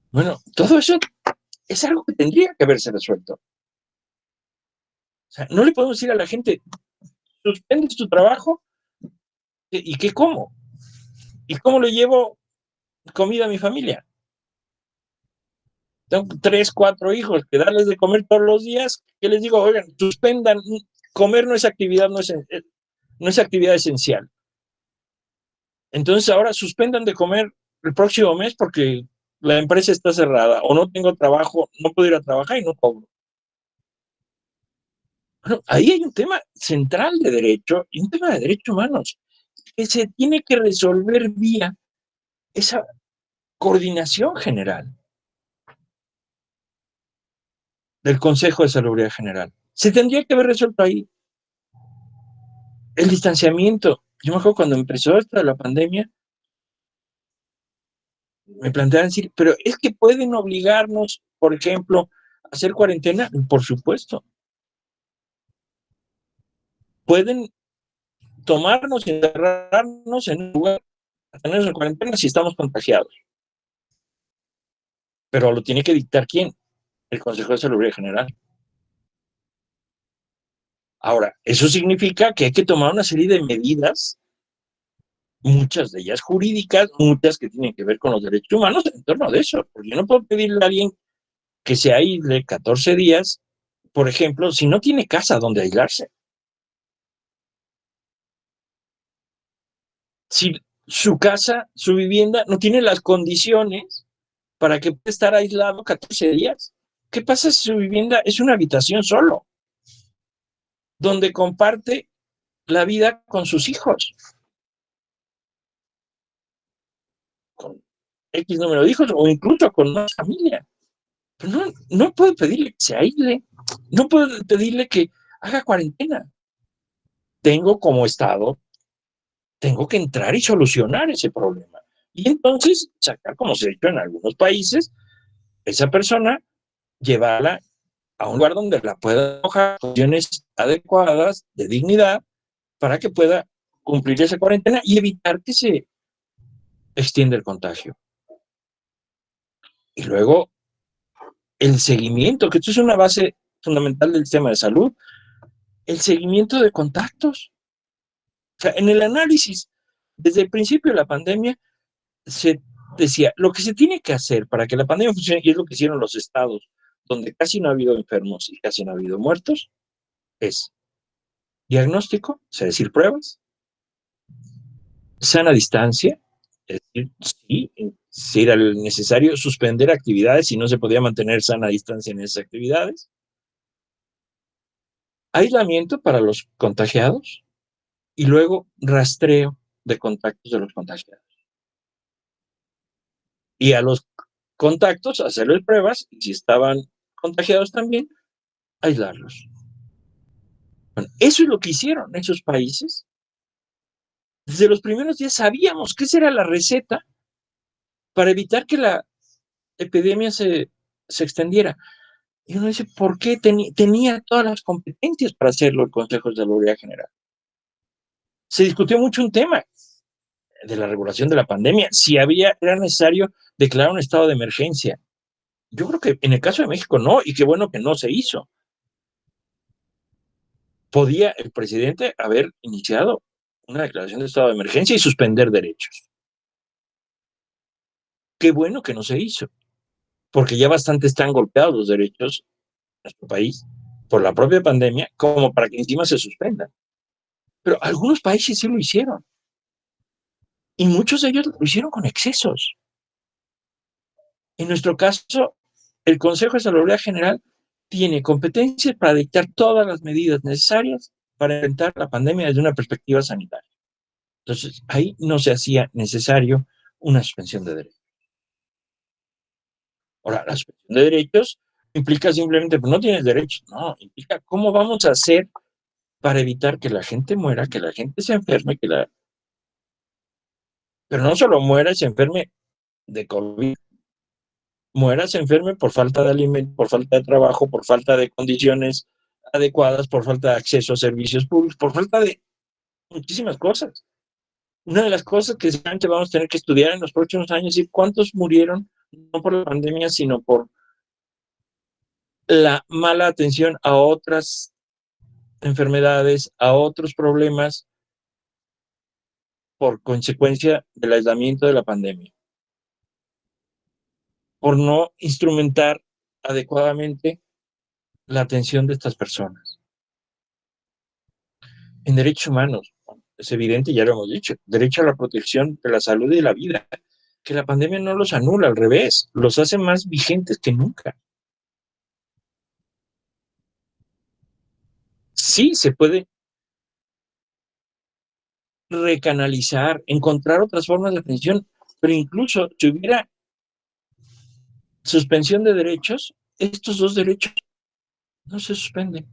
Bueno, todo eso es algo que tendría que haberse resuelto. O sea, no le podemos decir a la gente, suspendes tu trabajo, ¿y qué como? ¿Y cómo le llevo comida a mi familia? Tengo 3, 4 hijos, que darles de comer todos los días. ¿Qué les digo? Oigan, suspendan, comer no es actividad, no es actividad esencial. Entonces ahora suspendan de comer el próximo mes porque la empresa está cerrada o no tengo trabajo, no puedo ir a trabajar y no cobro. Bueno, ahí hay un tema central de derecho y un tema de derechos humanos que se tiene que resolver vía esa coordinación general del Consejo de Salubridad General. Se tendría que haber resuelto ahí el distanciamiento. Yo me acuerdo cuando empezó esto de la pandemia, me planteaban decir, pero es que pueden obligarnos, por ejemplo, a hacer cuarentena. Por supuesto. Pueden tomarnos y encerrarnos en un lugar, a tenernos en cuarentena si estamos contagiados. Pero lo tiene que dictar ¿quién? El Consejo de Salubridad General. Ahora, eso significa que hay que tomar una serie de medidas, muchas de ellas jurídicas, muchas que tienen que ver con los derechos humanos en torno a eso. Porque yo no puedo pedirle a alguien que se aísle 14 días, por ejemplo, si no tiene casa donde aislarse. Si su casa, su vivienda, no tiene las condiciones para que pueda estar aislado 14 días. ¿Qué pasa si su vivienda es una habitación solo, donde comparte la vida con sus hijos? Con X número de hijos o incluso con más familia. Pero no puedo pedirle que se aísle, no puedo pedirle que haga cuarentena. Tengo como Estado, tengo que entrar y solucionar ese problema. Y entonces sacar, como se ha hecho en algunos países, esa persona, llevarla a un lugar donde la pueda alojar en condiciones adecuadas, de dignidad, para que pueda cumplir esa cuarentena y evitar que se extienda el contagio. Y luego, el seguimiento, que esto es una base fundamental del sistema de salud, el seguimiento de contactos. O sea, en el análisis, desde el principio de la pandemia, se decía, lo que se tiene que hacer para que la pandemia funcione, y es lo que hicieron los estados, donde casi no ha habido enfermos y casi no ha habido muertos, es diagnóstico, es decir, pruebas, sana distancia, es decir, sí, si era necesario suspender actividades si no se podía mantener sana distancia en esas actividades, aislamiento para los contagiados y luego rastreo de contactos de los contagiados. Y a los contactos hacerles pruebas y si estaban contagiados también, aislarlos. Bueno, eso es lo que hicieron esos países. Desde los primeros días sabíamos que esa era la receta para evitar que la epidemia se extendiera. Y uno dice, ¿por qué tenía todas las competencias para hacerlo el Consejo de Salubridad General? Se discutió mucho un tema de la regulación de la pandemia, si era necesario declarar un estado de emergencia. Yo creo que en el caso de México no, y qué bueno que no se hizo. Podía el presidente haber iniciado una declaración de estado de emergencia y suspender derechos. Qué bueno que no se hizo, porque ya bastante están golpeados los derechos en nuestro país por la propia pandemia, como para que encima se suspendan. Pero algunos países sí lo hicieron. Y muchos de ellos lo hicieron con excesos. En nuestro caso, el Consejo de Salubridad General tiene competencias para dictar todas las medidas necesarias para enfrentar la pandemia desde una perspectiva sanitaria. Entonces, ahí no se hacía necesario una suspensión de derechos. Ahora, la suspensión de derechos implica simplemente, pues no tienes derechos, no, implica cómo vamos a hacer para evitar que la gente muera, que la gente se enferme, pero no solo muera y se enferme de COVID, muera, se enferme por falta de alimento, por falta de trabajo, por falta de condiciones adecuadas, por falta de acceso a servicios públicos, por falta de muchísimas cosas. Una de las cosas que seguramente vamos a tener que estudiar en los próximos años es cuántos murieron, no por la pandemia, sino por la mala atención a otras enfermedades, a otros problemas, por consecuencia del aislamiento de la pandemia, por no instrumentar adecuadamente la atención de estas personas. En derechos humanos, es evidente, ya lo hemos dicho, derecho a la protección de la salud y de la vida, que la pandemia no los anula, al revés, los hace más vigentes que nunca. Sí, se puede recanalizar, encontrar otras formas de atención, pero incluso si hubiera suspensión de derechos, estos dos derechos no se suspenden.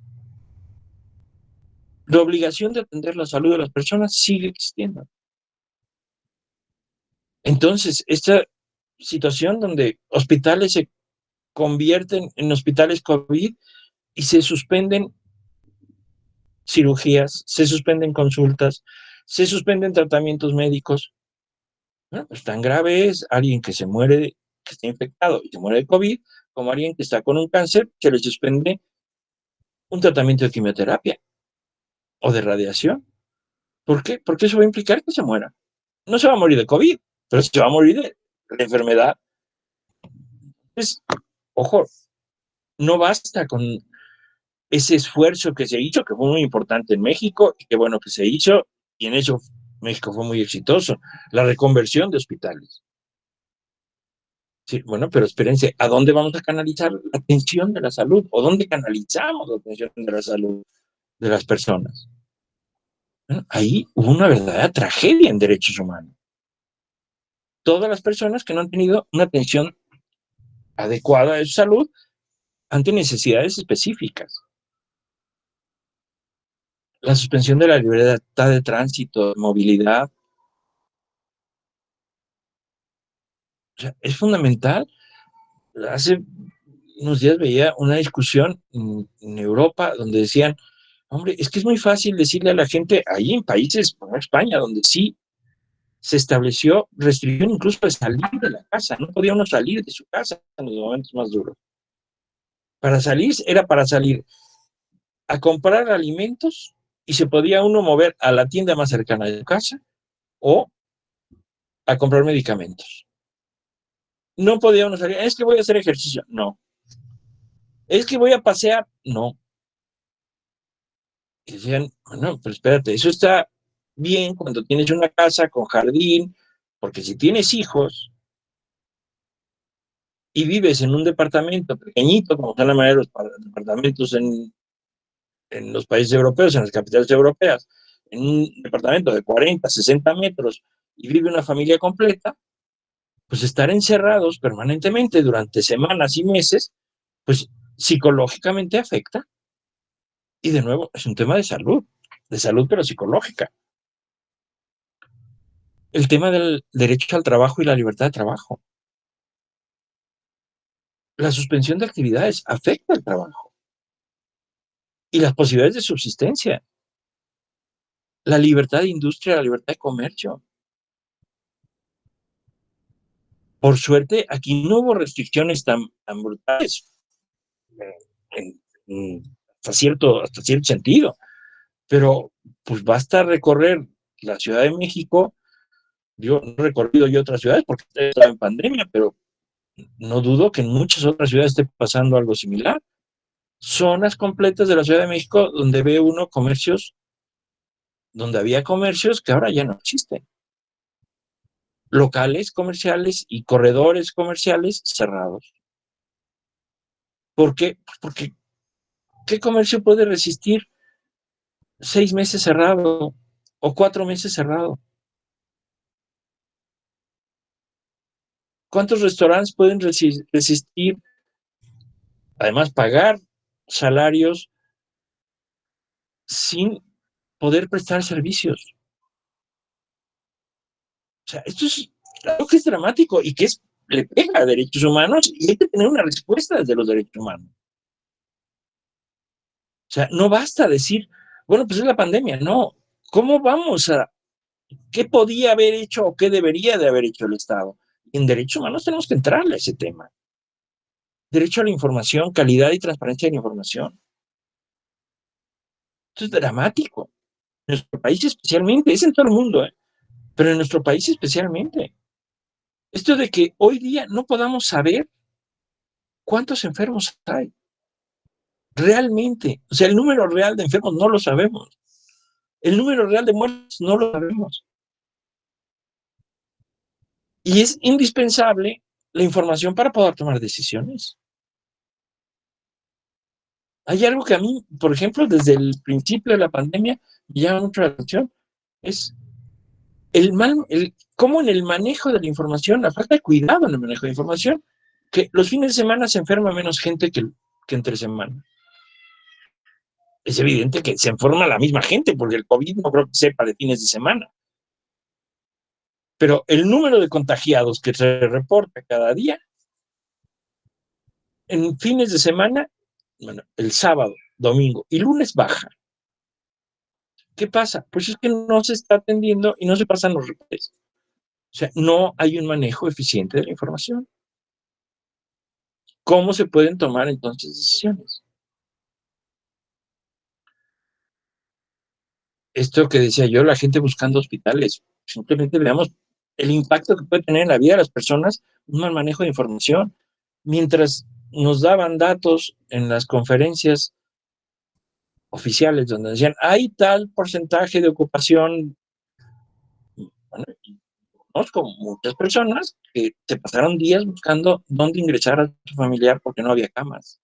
La obligación de atender la salud de las personas sigue existiendo. Entonces, esta situación donde hospitales se convierten en hospitales COVID y se suspenden cirugías, se suspenden consultas, se suspenden tratamientos médicos. Bueno, pues tan grave es alguien que se muere, que está infectado y se muere de COVID, como alguien que está con un cáncer que le suspende un tratamiento de quimioterapia o de radiación. ¿Por qué? Porque eso va a implicar que se muera. No se va a morir de COVID, pero se va a morir de la enfermedad. Entonces, ojo, no basta con ese esfuerzo que se hizo, que fue muy importante en México, y qué bueno que se hizo, y en eso México fue muy exitoso, la reconversión de hospitales. Sí, bueno, pero espérense, ¿a dónde vamos a canalizar la atención de la salud? ¿O dónde canalizamos la atención de la salud de las personas? Bueno, ahí hubo una verdadera tragedia en derechos humanos. Todas las personas que no han tenido una atención adecuada de su salud ante necesidades específicas. La suspensión de la libertad de tránsito, de movilidad, o sea, es fundamental. Hace unos días veía una discusión en Europa donde decían, hombre, es que es muy fácil decirle a la gente, ahí en países como España, donde sí se estableció restricción incluso de salir de la casa, no podía uno salir de su casa en los momentos más duros. Para salir, era para salir a comprar alimentos y se podía uno mover a la tienda más cercana de su casa o a comprar medicamentos. No podía uno salir, es que voy a hacer ejercicio, no. Es que voy a pasear, no. Y decían, bueno, pero espérate, eso está bien cuando tienes una casa con jardín, porque si tienes hijos y vives en un departamento pequeñito, como son la mayoría de los departamentos en los países europeos, en las capitales europeas, en un departamento de 40, 60 metros y vive una familia completa, pues estar encerrados permanentemente durante semanas y meses, pues psicológicamente afecta. Y de nuevo, es un tema de salud pero psicológica. El tema del derecho al trabajo y la libertad de trabajo. La suspensión de actividades afecta al trabajo y las posibilidades de subsistencia. La libertad de industria, la libertad de comercio. Por suerte, aquí no hubo restricciones tan brutales en, hasta cierto sentido, pero pues basta recorrer la Ciudad de México. Yo no he recorrido yo otras ciudades porque estaba en pandemia, pero no dudo que en muchas otras ciudades esté pasando algo similar. Zonas completas de la Ciudad de México donde ve uno comercios, donde había comercios que ahora ya no existen. Locales comerciales y corredores comerciales cerrados. ¿Por qué? Pues porque ¿qué comercio puede resistir 6 meses cerrado o 4 meses cerrado? ¿Cuántos restaurantes pueden resistir, además pagar salarios sin poder prestar servicios? O sea, esto es algo que es dramático y que le pega a derechos humanos y hay que tener una respuesta desde los derechos humanos. O sea, no basta decir, bueno, pues es la pandemia, no. ¿Cómo vamos a, qué podía haber hecho o qué debería de haber hecho el Estado? En derechos humanos tenemos que entrarle a ese tema. Derecho a la información, calidad y transparencia de la información. Esto es dramático. En nuestro país especialmente, es en todo el mundo, pero en nuestro país especialmente. Esto de que hoy día no podamos saber cuántos enfermos hay. Realmente, o sea, el número real de enfermos no lo sabemos. El número real de muertos no lo sabemos. Y es indispensable la información para poder tomar decisiones. Hay algo que a mí, por ejemplo, desde el principio de la pandemia, me llama mucho la atención, es cómo en el manejo de la información, la falta de cuidado en el manejo de la información, que los fines de semana se enferma menos gente que entre semana. Es evidente que se enferma la misma gente, porque el COVID no creo que sepa de fines de semana. Pero el número de contagiados que se reporta cada día, en fines de semana, bueno, el sábado, domingo y lunes baja. ¿Qué pasa? Pues es que no se está atendiendo y no se pasan los reportes. O sea, no hay un manejo eficiente de la información. ¿Cómo se pueden tomar entonces decisiones? Esto que decía yo, la gente buscando hospitales, simplemente veamos el impacto que puede tener en la vida de las personas un mal manejo de información. Mientras nos daban datos en las conferencias oficiales donde decían, hay tal porcentaje de ocupación, bueno, conozco muchas personas que se pasaron días buscando dónde ingresar a su familiar porque no había camas.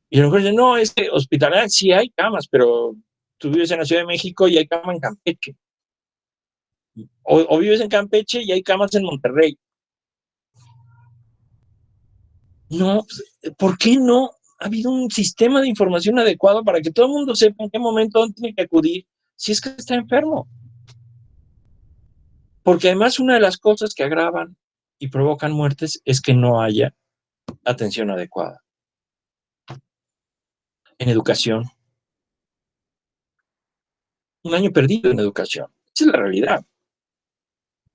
Y a lo mejor dicen, no, es que hospitalaria sí hay camas, pero tú vives en la Ciudad de México y hay cama en Campeche. O vives en Campeche y hay camas en Monterrey. No, ¿por qué no ha habido un sistema de información adecuado para que todo el mundo sepa en qué momento dónde tiene que acudir si es que está enfermo? Porque además una de las cosas que agravan y provocan muertes es que no haya atención adecuada. En educación, un año perdido en educación. Esa es la realidad.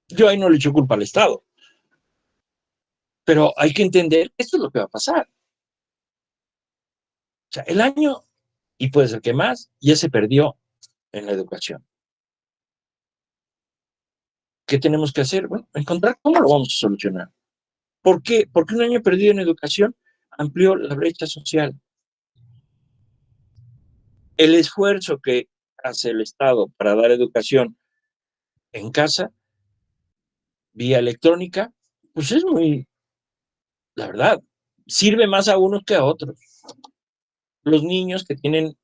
Yo ahí no le echo culpa al Estado, pero hay que entender que esto es lo que va a pasar. O sea, el año, y puede ser que más, ya se perdió en la educación. ¿Qué tenemos que hacer? Bueno, encontrar cómo lo vamos a solucionar. ¿Por qué? Porque un año perdido en educación amplió la brecha social. El esfuerzo que hace el Estado para dar educación en casa, vía electrónica, pues es muy, la verdad, sirve más a unos que a otros. Los niños que tienen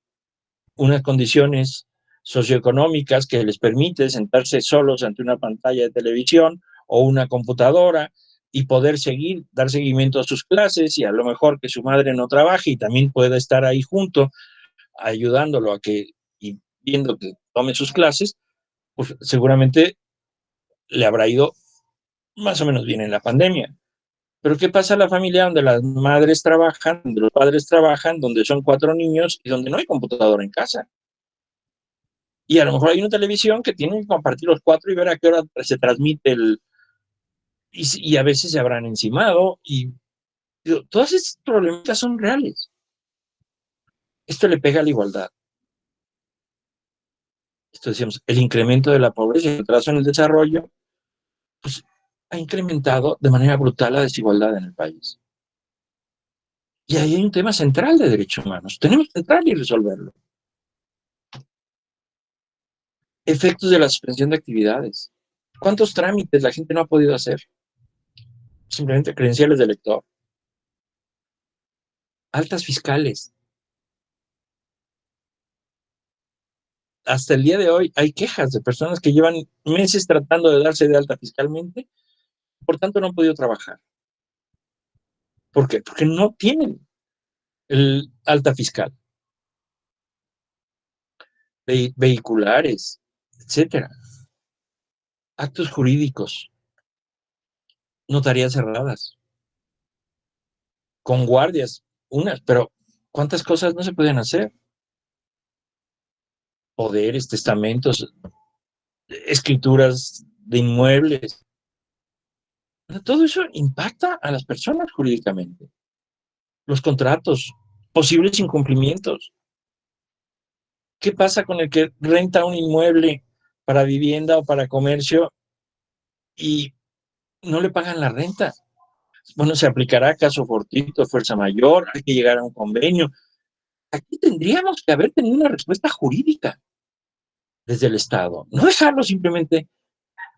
unas condiciones socioeconómicas que les permite sentarse solos ante una pantalla de televisión o una computadora y poder dar seguimiento a sus clases, y a lo mejor que su madre no trabaje y también pueda estar ahí junto, ayudándolo a que y viendo que tome sus clases, pues seguramente le habrá ido más o menos bien en la pandemia. Pero ¿qué pasa en la familia donde las madres trabajan, donde los padres trabajan, donde son 4 niños y donde no hay computadora en casa? Y a lo mejor hay una televisión que tienen que compartir los 4 y ver a qué hora se transmite y a veces se habrán encimado. Y digo, todas estas problemáticas son reales. Esto le pega a la igualdad. Esto decíamos, el incremento de la pobreza y el retraso en el desarrollo, pues ha incrementado de manera brutal la desigualdad en el país. Y ahí hay un tema central de derechos humanos. Tenemos que entrar y resolverlo. Efectos de la suspensión de actividades. ¿Cuántos trámites la gente no ha podido hacer? Simplemente credenciales de lector. Altas fiscales. Hasta el día de hoy hay quejas de personas que llevan meses tratando de darse de alta fiscalmente, por tanto no han podido trabajar. ¿Por qué? Porque no tienen el alta fiscal. Vehiculares, etcétera. Actos jurídicos, notarías cerradas, con guardias, pero ¿cuántas cosas no se pueden hacer? Poderes, testamentos, escrituras de inmuebles. Todo eso impacta a las personas jurídicamente. Los contratos, posibles incumplimientos. ¿Qué pasa con el que renta un inmueble para vivienda o para comercio y no le pagan la renta? Bueno, se aplicará caso fortuito, fuerza mayor, hay que llegar a un convenio. Aquí tendríamos que haber tenido una respuesta jurídica desde el Estado, no dejarlo simplemente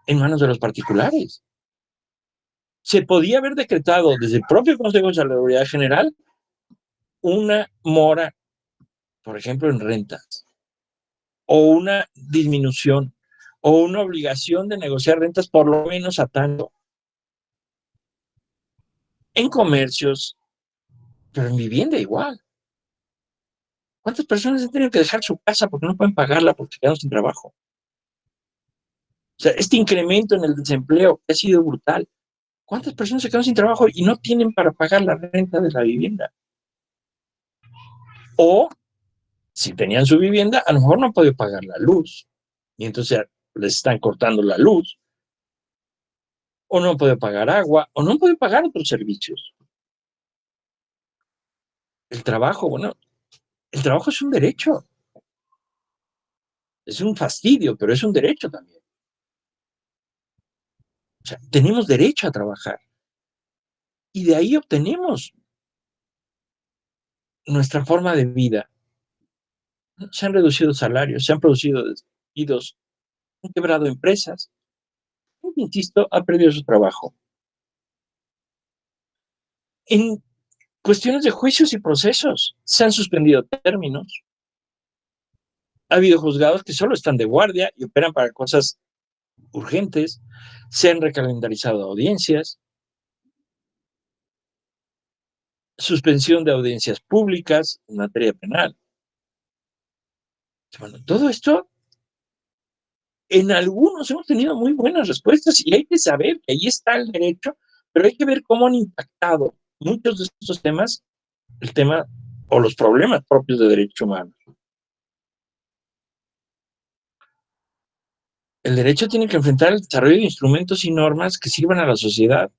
en manos de los particulares. Se podía haber decretado desde el propio Consejo de Salubridad General una mora, por ejemplo, en rentas, o una disminución, o una obligación de negociar rentas por lo menos a tanto, en comercios, pero en vivienda igual. ¿Cuántas personas han tenido que dejar su casa porque no pueden pagarla porque se quedaron sin trabajo? O sea, este incremento en el desempleo ha sido brutal. ¿Cuántas personas se quedan sin trabajo y no tienen para pagar la renta de la vivienda? O Si tenían su vivienda, a lo mejor no han podido pagar la luz, y entonces les están cortando la luz, o no han podido pagar agua, o no han podido pagar otros servicios. El trabajo, bueno, el trabajo es un derecho. Es un fastidio, pero es un derecho también. O sea, tenemos derecho a trabajar. Y de ahí obtenemos nuestra forma de vida. Se han reducido salarios, se han producido despidos, han quebrado empresas. Insisto, ha perdido su trabajo. En cuestiones de juicios y procesos, se han suspendido términos. Ha habido juzgados que solo están de guardia y operan para cosas urgentes. Se han recalendarizado audiencias. Suspensión de audiencias públicas en materia penal. Bueno, todo esto, en algunos hemos tenido muy buenas respuestas y hay que saber que ahí está el derecho, pero hay que ver cómo han impactado muchos de estos temas, el tema o los problemas propios de derechos humanos. El derecho tiene que enfrentar el desarrollo de instrumentos y normas que sirvan a la sociedad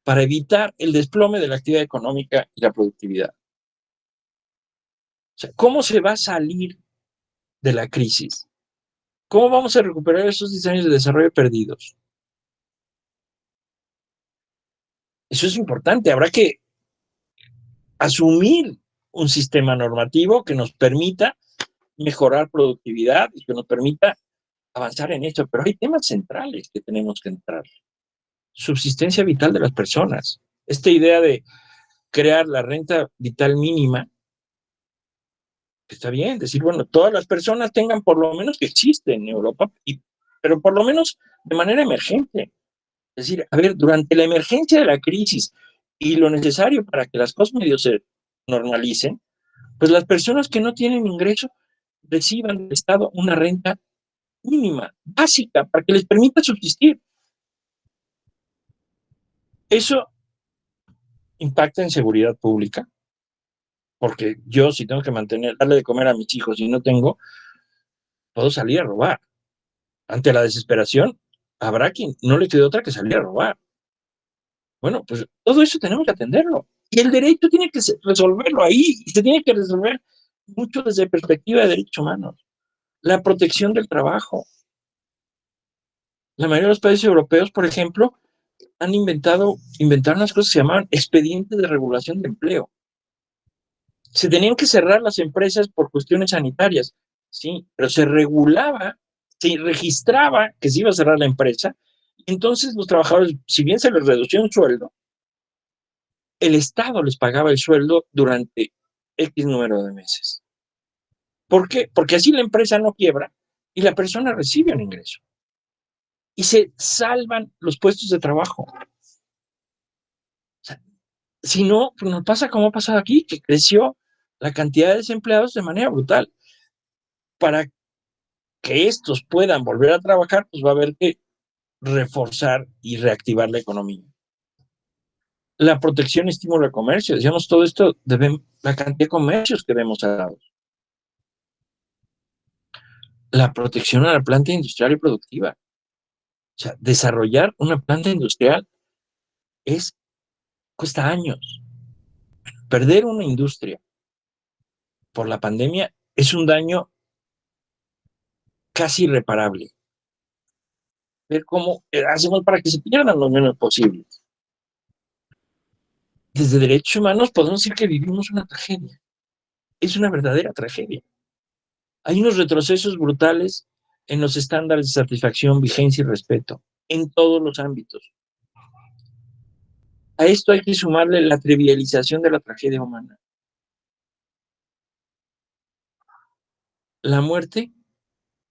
para evitar el desplome de la actividad económica y la productividad. O sea, ¿cómo se va a salir de la crisis? ¿Cómo vamos a recuperar esos 10 años de desarrollo perdidos? Eso es importante. Habrá que asumir un sistema normativo que nos permita mejorar productividad y que nos permita avanzar en esto. Pero hay temas centrales que tenemos que entrar. Subsistencia vital de las personas. Esta idea de crear la renta vital mínima, está bien, decir, bueno, todas las personas tengan por lo menos, que existe en Europa, pero por lo menos de manera emergente. Es decir, a ver, durante la emergencia de la crisis y lo necesario para que las cosas medio se normalicen, pues las personas que no tienen ingreso reciban del Estado una renta mínima, básica, para que les permita subsistir. Eso impacta en seguridad pública, porque yo si tengo que darle de comer a mis hijos y no tengo, puedo salir a robar. Ante la desesperación, habrá quien no le quede otra que salir a robar. Bueno, pues todo eso tenemos que atenderlo. Y el derecho tiene que resolverlo ahí, y se tiene que resolver mucho desde perspectiva de derechos humanos. La protección del trabajo. La mayoría de los países europeos, por ejemplo, inventaron unas cosas que se llamaban expedientes de regulación de empleo. Se tenían que cerrar las empresas por cuestiones sanitarias, sí, pero se regulaba, se registraba que se iba a cerrar la empresa, y entonces los trabajadores, si bien se les redució un sueldo, el Estado les pagaba el sueldo durante X número de meses. ¿Por qué? Porque así la empresa no quiebra y la persona recibe un ingreso. Y se salvan los puestos de trabajo. O sea, si no, pues nos pasa como ha pasado aquí, que creció la cantidad de desempleados de manera brutal. Para que estos puedan volver a trabajar, pues va a haber que reforzar y reactivar la economía. La protección y estímulo al comercio, decíamos, todo esto, la cantidad de comercios que vemos cerrados. La protección a la planta industrial y productiva. O sea, desarrollar una planta industrial cuesta años. Perder una industria por la pandemia es un daño casi irreparable. Ver cómo hacemos para que se pierdan lo menos posible. Desde derechos humanos podemos decir que vivimos una tragedia. Es una verdadera tragedia. Hay unos retrocesos brutales en los estándares de satisfacción, vigencia y respeto, en todos los ámbitos. A esto hay que sumarle la trivialización de la tragedia humana. La muerte,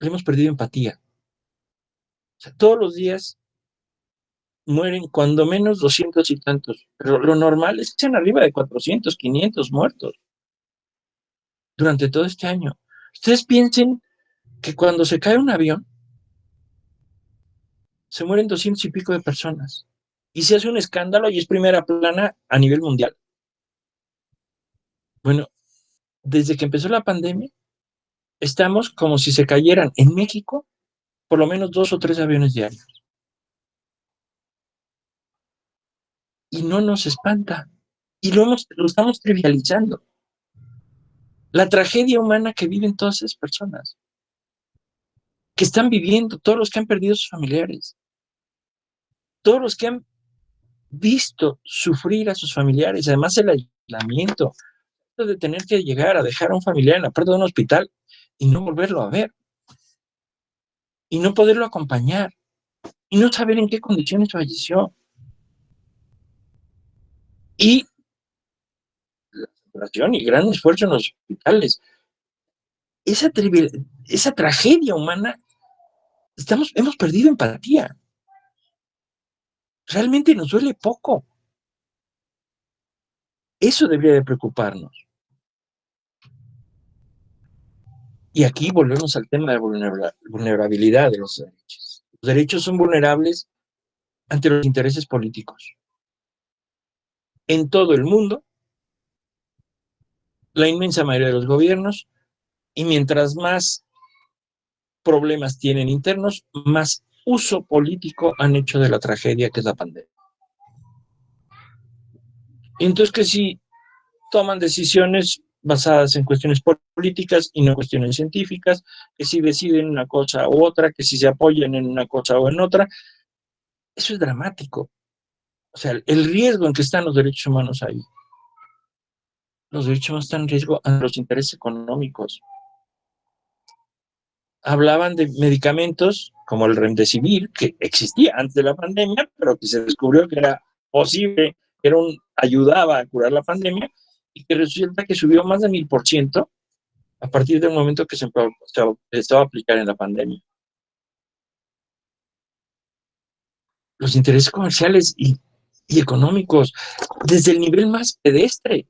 le hemos perdido empatía. O sea, todos los días mueren cuando menos 200 y tantos, pero lo normal es que sean arriba de 400, 500 muertos durante todo este año. Ustedes piensen que cuando se cae un avión, se mueren 200 y pico de personas y se hace un escándalo y es primera plana a nivel mundial. Bueno, desde que empezó la pandemia, estamos como si se cayeran en México por lo menos 2 o 3 aviones diarios. Y no nos espanta. Y lo estamos trivializando. La tragedia humana que viven todas esas personas, que están viviendo, todos los que han perdido a sus familiares, todos los que han visto sufrir a sus familiares, además el aislamiento, de tener que llegar a dejar a un familiar en la puerta de un hospital y no volverlo a ver, y no poderlo acompañar, y no saber en qué condiciones falleció. Y la saturación y gran esfuerzo en los hospitales. Esa tragedia humana, hemos perdido empatía. Realmente nos duele poco. Eso debería de preocuparnos. Y aquí volvemos al tema de vulnerabilidad de los derechos. Los derechos son vulnerables ante los intereses políticos. En todo el mundo, la inmensa mayoría de los gobiernos, y mientras más problemas tienen internos, más uso político han hecho de la tragedia que es la pandemia. Entonces, que si toman decisiones basadas en cuestiones políticas y no cuestiones científicas, que si deciden una cosa u otra, que si se apoyan en una cosa o en otra, eso es dramático. O sea, el riesgo en que están los derechos humanos ahí. Los derechos humanos están en riesgo ante los intereses económicos. Hablaban de medicamentos como el Remdesivir, que existía antes de la pandemia, pero que se descubrió que era posible, que ayudaba a curar la pandemia, y que resulta que subió más de 1000% a partir del momento que se estaba a aplicar en la pandemia. Los intereses comerciales y económicos, desde el nivel más pedestre.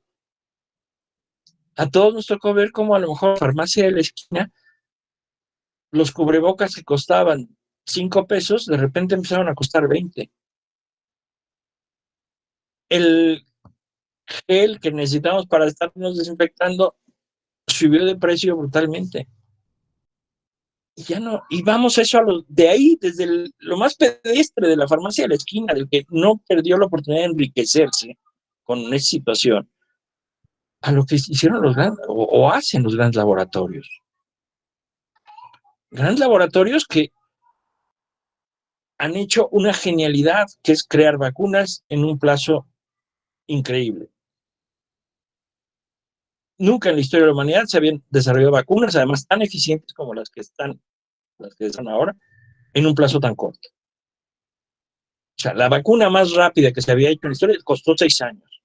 A todos nos tocó ver cómo a lo mejor farmacia de la esquina, los cubrebocas que costaban 5 pesos, de repente empezaron a costar 20. El gel que necesitamos para estarnos desinfectando subió de precio brutalmente. Y ya no, y vamos a eso de ahí, desde lo más pedestre de la farmacia de la esquina, del que no perdió la oportunidad de enriquecerse con esa situación, a lo que hicieron los grandes, o hacen los grandes laboratorios. Grandes laboratorios que han hecho una genialidad, que es crear vacunas en un plazo increíble. Nunca en la historia de la humanidad se habían desarrollado vacunas, además tan eficientes como las que están ahora, en un plazo tan corto. O sea, la vacuna más rápida que se había hecho en la historia costó 6 años.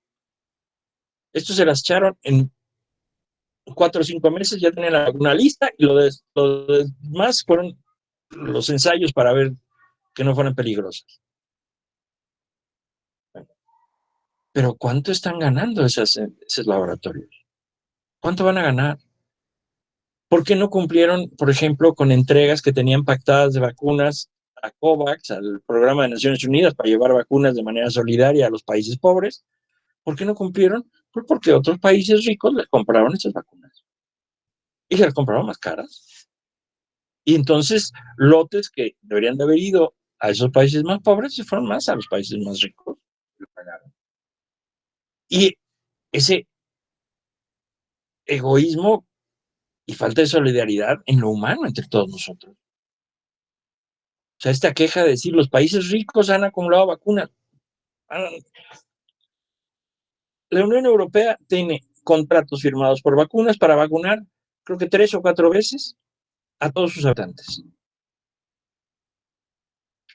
Estos se las echaron en 4 o 5 meses, ya tenían la vacuna lista, y lo demás fueron los ensayos para ver que no fueran peligrosas. Pero ¿cuánto están ganando esos laboratorios? ¿Cuánto van a ganar? ¿Por qué no cumplieron, por ejemplo, con entregas que tenían pactadas de vacunas a COVAX, al Programa de Naciones Unidas, para llevar vacunas de manera solidaria a los países pobres? ¿Por qué no cumplieron? Pues porque otros países ricos les compraron esas vacunas. Y se las compraron más caras. Y entonces, lotes que deberían de haber ido a esos países más pobres se fueron más a los países más ricos. Y ese egoísmo y falta de solidaridad en lo humano entre todos nosotros. O sea, esta queja de decir los países ricos han acumulado vacunas. La Unión Europea tiene contratos firmados por vacunas para vacunar, creo que 3 o 4 veces a todos sus habitantes.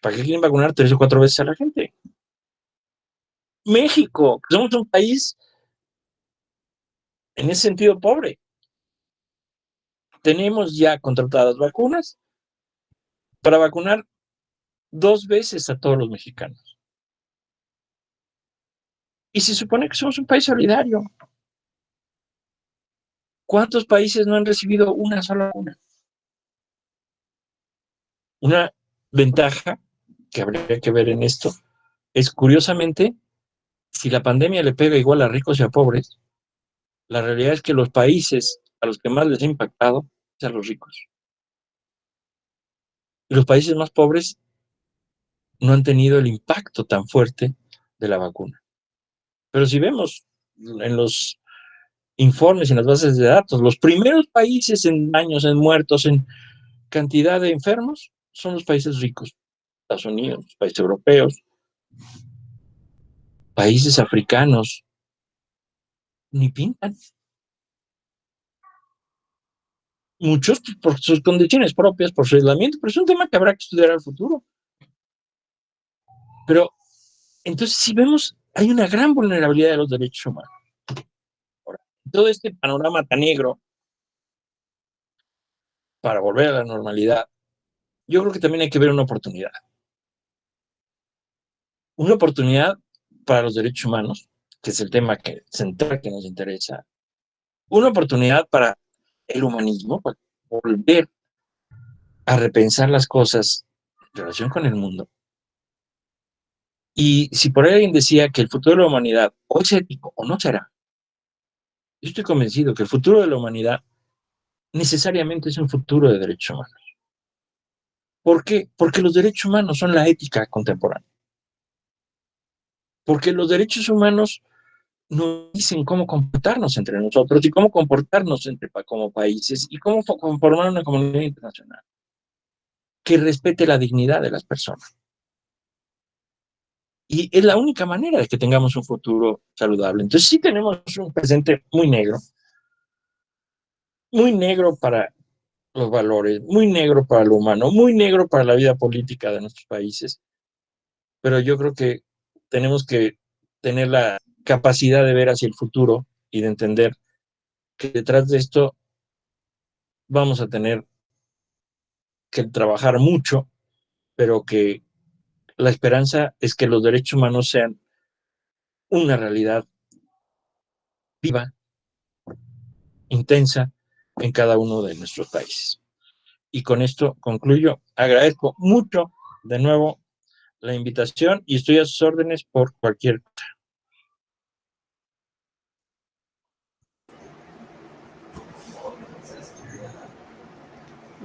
¿Para qué quieren vacunar 3 o 4 veces a la gente? México, que somos un país en ese sentido pobre, tenemos ya contratadas vacunas para vacunar 2 veces a todos los mexicanos. Y se supone que somos un país solidario. ¿Cuántos países no han recibido una sola vacuna? Una ventaja que habría que ver en esto es, curiosamente, si la pandemia le pega igual a ricos y a pobres, la realidad es que los países a los que más les ha impactado a los ricos. Y los países más pobres no han tenido el impacto tan fuerte de la vacuna. Pero si vemos en los informes, en las bases de datos, los primeros países en daños, en muertos, en cantidad de enfermos, son los países ricos. Estados Unidos, los países europeos, países africanos, ni pintan. Muchos por sus condiciones propias, por su aislamiento, pero es un tema que habrá que estudiar al futuro. Pero entonces, si vemos, hay una gran vulnerabilidad de los derechos humanos. Ahora, todo este panorama tan negro, para volver a la normalidad, yo creo que también hay que ver una oportunidad. Una oportunidad para los derechos humanos, que es el tema central que nos interesa. Una oportunidad para el humanismo, para volver a repensar las cosas en relación con el mundo. Y si por ahí alguien decía que el futuro de la humanidad o es ético o no será, yo estoy convencido que el futuro de la humanidad necesariamente es un futuro de derechos humanos. ¿Por qué? Porque los derechos humanos son la ética contemporánea. Porque los derechos humanos nos dicen cómo comportarnos entre nosotros y cómo comportarnos como países y cómo conformar una comunidad internacional que respete la dignidad de las personas. Y es la única manera de que tengamos un futuro saludable. Entonces sí tenemos un presente muy negro para los valores, muy negro para lo humano, muy negro para la vida política de nuestros países. Pero yo creo que tenemos que tener la capacidad de ver hacia el futuro y de entender que detrás de esto vamos a tener que trabajar mucho, pero que la esperanza es que los derechos humanos sean una realidad viva, intensa en cada uno de nuestros países. Y con esto concluyo. Agradezco mucho de nuevo la invitación y estoy a sus órdenes por cualquier cosa.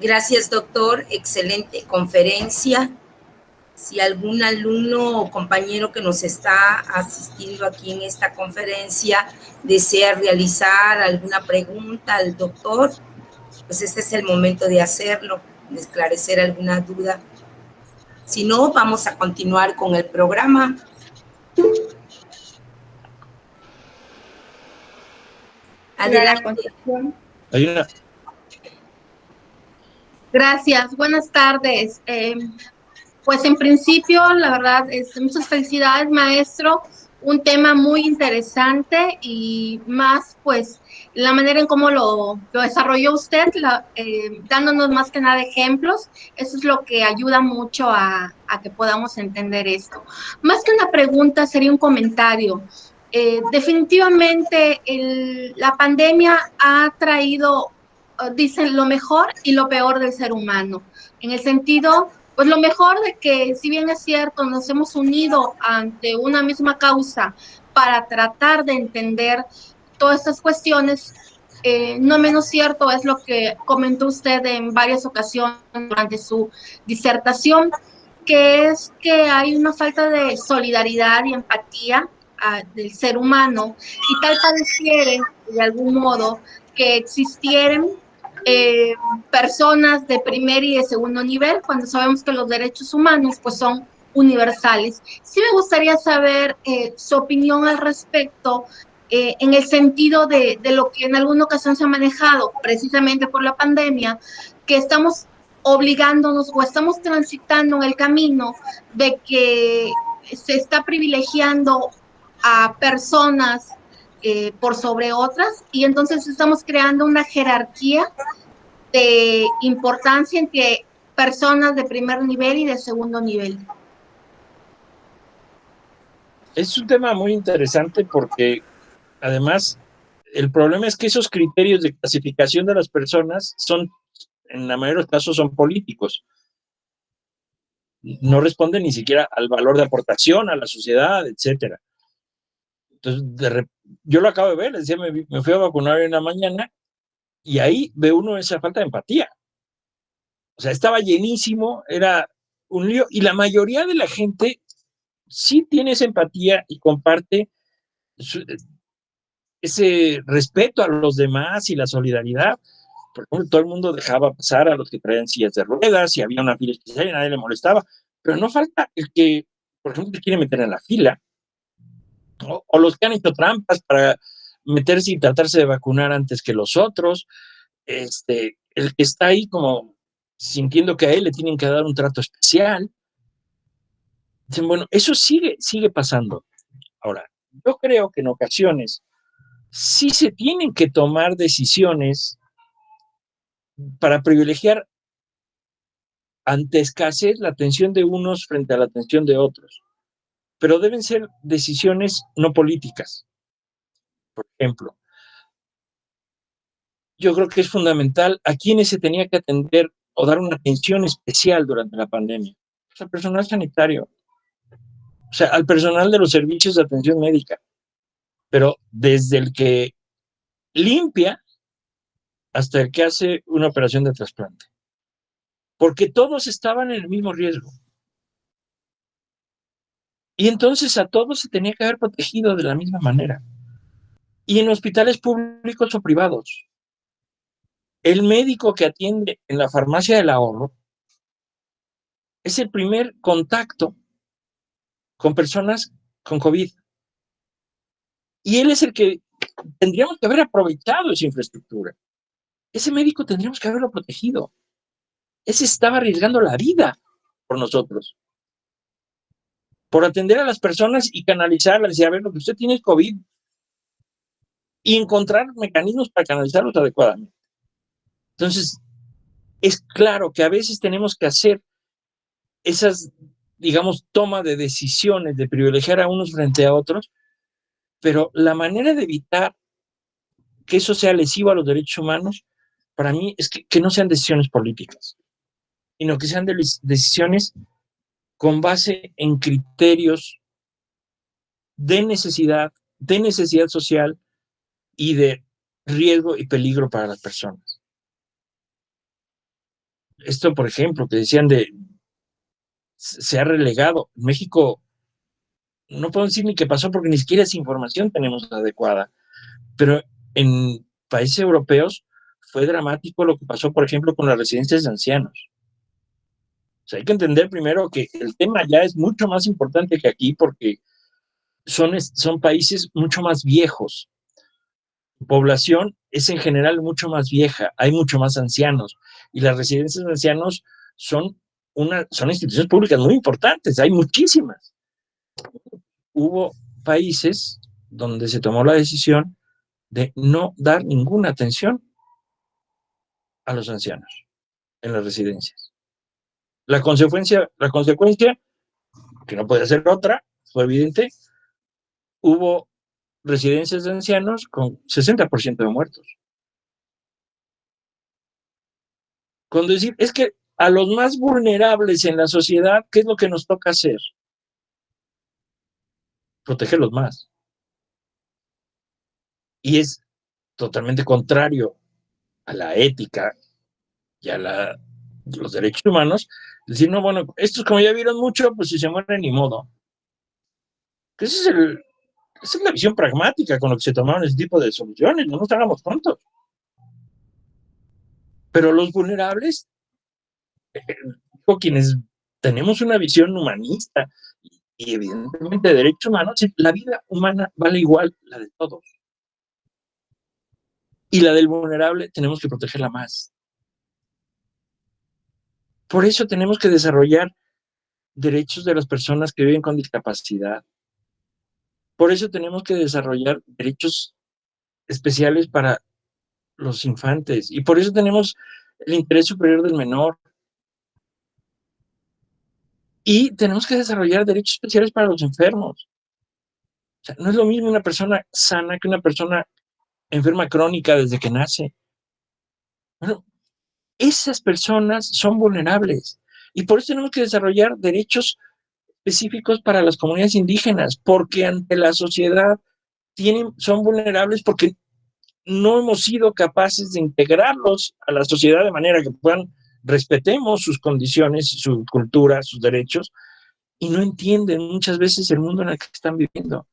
Gracias, doctor. Excelente conferencia. Si algún alumno o compañero que nos está asistiendo aquí en esta conferencia desea realizar alguna pregunta al doctor, pues este es el momento de hacerlo, de esclarecer alguna duda. Si no, vamos a continuar con el programa. Adelante. Hay una... Gracias, buenas tardes. Pues en principio, la verdad, muchas felicidades, maestro. Un tema muy interesante y más, pues, la manera en cómo lo desarrolló usted, dándonos más que nada ejemplos. Eso es lo que ayuda mucho a que podamos entender esto. Más que una pregunta, sería un comentario. Definitivamente, la pandemia ha traído, dicen, lo mejor y lo peor del ser humano. En el sentido... Pues lo mejor de que, si bien es cierto, nos hemos unido ante una misma causa para tratar de entender todas estas cuestiones, no menos cierto es lo que comentó usted en varias ocasiones durante su disertación, que es que hay una falta de solidaridad y empatía del ser humano y tal pareciera, de algún modo, que existieran personas de primer y de segundo nivel, cuando sabemos que los derechos humanos pues son universales. Sí me gustaría saber su opinión al respecto, en el sentido de lo que en alguna ocasión se ha manejado precisamente por la pandemia, que estamos obligándonos o estamos transitando en el camino de que se está privilegiando a personas por sobre otras, y entonces estamos creando una jerarquía de importancia entre personas de primer nivel y de segundo nivel. Es un tema muy interesante porque además el problema es que esos criterios de clasificación de las personas son, en la mayoría de los casos, son políticos. No responden ni siquiera al valor de aportación a la sociedad, etcétera. Entonces, yo lo acabo de ver, les decía, me fui a vacunar en la mañana Y ahí ve uno esa falta de empatía. O sea, estaba llenísimo, era un lío, y la mayoría de la gente sí tiene esa empatía y comparte ese respeto a los demás y la solidaridad. Por ejemplo, todo el mundo dejaba pasar a los que traían sillas de ruedas, y había una fila especial y nadie le molestaba, pero no falta el que, por ejemplo, se quiere meter en la fila, o los que han hecho trampas para meterse y tratarse de vacunar antes que los otros, el que está ahí como sintiendo que a él le tienen que dar un trato especial. Bueno, eso sigue pasando. Ahora, yo creo que en ocasiones sí se tienen que tomar decisiones para privilegiar ante escasez la atención de unos frente a la atención de otros, pero deben ser decisiones no políticas. Por ejemplo, yo creo que es fundamental a quienes se tenía que atender o dar una atención especial durante la pandemia. Pues al personal sanitario, o sea, al personal de los servicios de atención médica, pero desde el que limpia hasta el que hace una operación de trasplante, porque todos estaban en el mismo riesgo. Y entonces a todos se tenía que haber protegido de la misma manera. Y en hospitales públicos o privados, el médico que atiende en la farmacia del ahorro es el primer contacto con personas con COVID. Y él es el que tendríamos que haber aprovechado esa infraestructura. Ese médico tendríamos que haberlo protegido. Ese estaba arriesgando la vida por nosotros, por atender a las personas y canalizarlas y a ver, lo que usted tiene es COVID, y encontrar mecanismos para canalizarlos adecuadamente. Entonces, es claro que a veces tenemos que hacer esas, digamos, toma de decisiones de privilegiar a unos frente a otros, pero la manera de evitar que eso sea lesivo a los derechos humanos, para mí, es que no sean decisiones políticas, sino que sean decisiones con base en criterios de necesidad social y de riesgo y peligro para las personas. Esto, por ejemplo, que decían se ha relegado. México, no puedo decir ni qué pasó porque ni siquiera esa información tenemos adecuada, pero en países europeos fue dramático lo que pasó, por ejemplo, con las residencias de ancianos. O sea, hay que entender primero que el tema ya es mucho más importante que aquí, porque son países mucho más viejos. La población es en general mucho más vieja, hay mucho más ancianos, y las residencias de ancianos son instituciones públicas muy importantes, hay muchísimas. Hubo países donde se tomó la decisión de no dar ninguna atención a los ancianos en las residencias. La consecuencia, que no puede ser otra, fue evidente, hubo residencias de ancianos con 60% de muertos. Con decir, es que a los más vulnerables en la sociedad, ¿qué es lo que nos toca hacer? Protegerlos más. Y es totalmente contrario a la ética y a los derechos humanos, decir, no, bueno, estos como ya vieron mucho, pues si se mueren, ni modo. Esa es la visión pragmática con la que se tomaron ese tipo de soluciones, no nos hagamos tontos. Pero los vulnerables, quienes tenemos una visión humanista y evidentemente de derechos humanos, la vida humana vale igual la de todos. Y la del vulnerable tenemos que protegerla más. Por eso tenemos que desarrollar derechos de las personas que viven con discapacidad. Por eso tenemos que desarrollar derechos especiales para los infantes. Y por eso tenemos el interés superior del menor. Y tenemos que desarrollar derechos especiales para los enfermos. O sea, no es lo mismo una persona sana que una persona enferma crónica desde que nace. Bueno, esas personas son vulnerables. Y por eso tenemos que desarrollar derechos específicos para las comunidades indígenas, porque ante la sociedad son vulnerables porque no hemos sido capaces de integrarlos a la sociedad de manera que respetemos sus condiciones, su cultura, sus derechos, y no entienden muchas veces el mundo en el que están viviendo.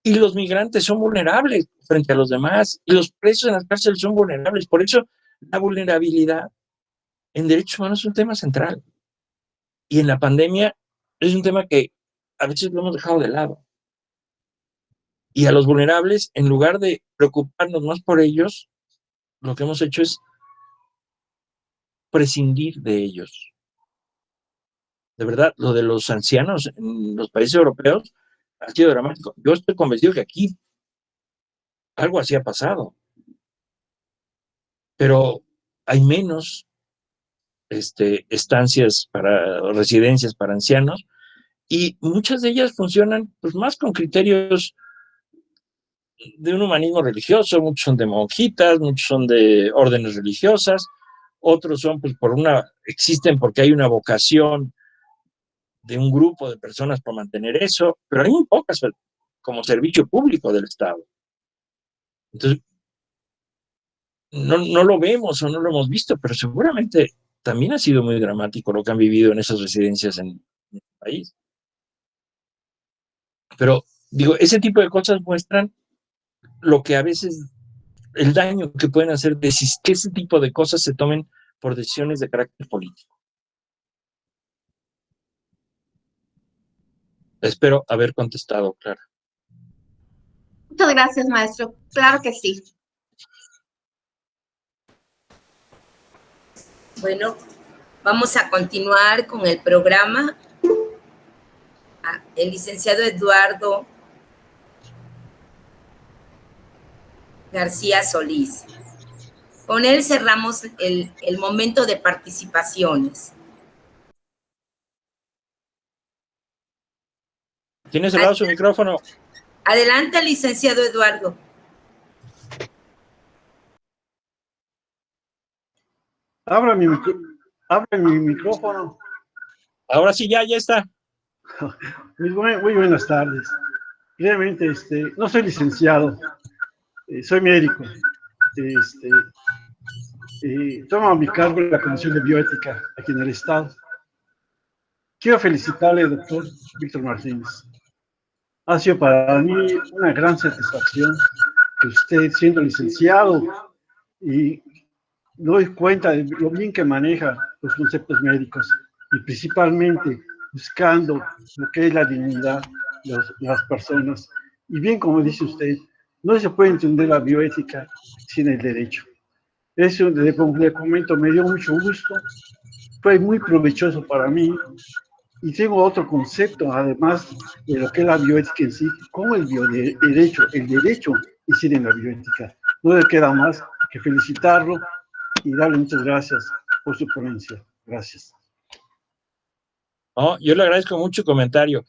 Y los migrantes son vulnerables frente a los demás, y los presos en las cárceles son vulnerables. Por eso la vulnerabilidad en derechos humanos es un tema central. Y en la pandemia es un tema que a veces lo hemos dejado de lado. Y a los vulnerables, en lugar de preocuparnos más por ellos, lo que hemos hecho es prescindir de ellos. De verdad, lo de los ancianos en los países europeos ha sido dramático. Yo estoy convencido que aquí algo así ha pasado, pero hay menos estancias residencias para ancianos, y muchas de ellas funcionan pues más con criterios de un humanismo religioso. Muchos son de monjitas, muchos son de órdenes religiosas, otros son pues existen porque hay una vocación de un grupo de personas por mantener eso, pero hay muy pocas como servicio público del Estado. Entonces, no lo vemos o no lo hemos visto, pero seguramente también ha sido muy dramático lo que han vivido en esas residencias en el país. Pero, digo, ese tipo de cosas muestran lo que a veces, el daño que pueden hacer de que ese tipo de cosas se tomen por decisiones de carácter político. Espero haber contestado, Clara. Muchas gracias, maestro. Claro que sí. Bueno, vamos a continuar con el programa. El licenciado Eduardo García Solís. Con él cerramos el momento de participaciones. ¿Tiene cerrado su micrófono? Adelante, licenciado Eduardo. Abra mi micrófono. Ahora sí, ya está. Muy buenas tardes. Realmente, no soy licenciado, soy médico. Tomo a mi cargo la Comisión de Bioética aquí en el Estado. Quiero felicitarle, doctor Víctor Martínez. Ha sido para mí una gran satisfacción que usted, siendo licenciado, y doy cuenta de lo bien que maneja los conceptos médicos, y principalmente buscando lo que es la dignidad de las personas. Y bien, como dice usted, no se puede entender la bioética sin el derecho. Eso, le comento, me dio mucho gusto, fue muy provechoso para mí, y tengo otro concepto, además de lo que es la bioética en sí, como el derecho incide en la bioética. No le queda más que felicitarlo y darle muchas gracias por su ponencia. Gracias. Oh, yo le agradezco mucho el comentario.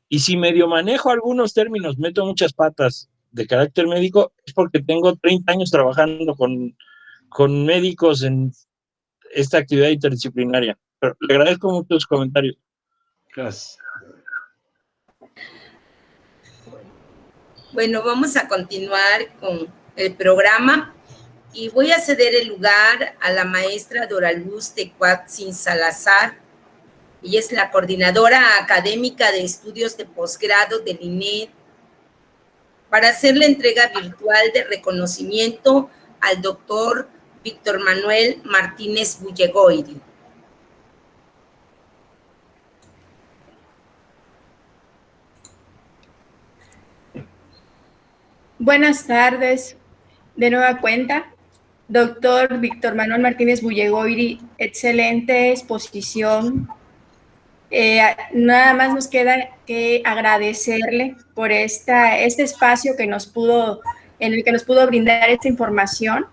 Y si medio manejo algunos términos, meto muchas patas de carácter médico, es porque tengo 30 años trabajando con médicos en esta actividad interdisciplinaria. Pero le agradezco mucho su comentario. Gracias. Bueno, vamos a continuar con el programa y voy a ceder el lugar a la maestra Doraluz Tecuatzin Salazar. Ella es la coordinadora académica de estudios de posgrado del INED, para hacer la entrega virtual de reconocimiento al doctor Víctor Manuel Martínez Bullegoiri. Buenas tardes. De nueva cuenta, doctor Víctor Manuel Martínez Bullegoiri, excelente exposición. Nada más nos queda que agradecerle por este espacio en el que nos pudo brindar esta información.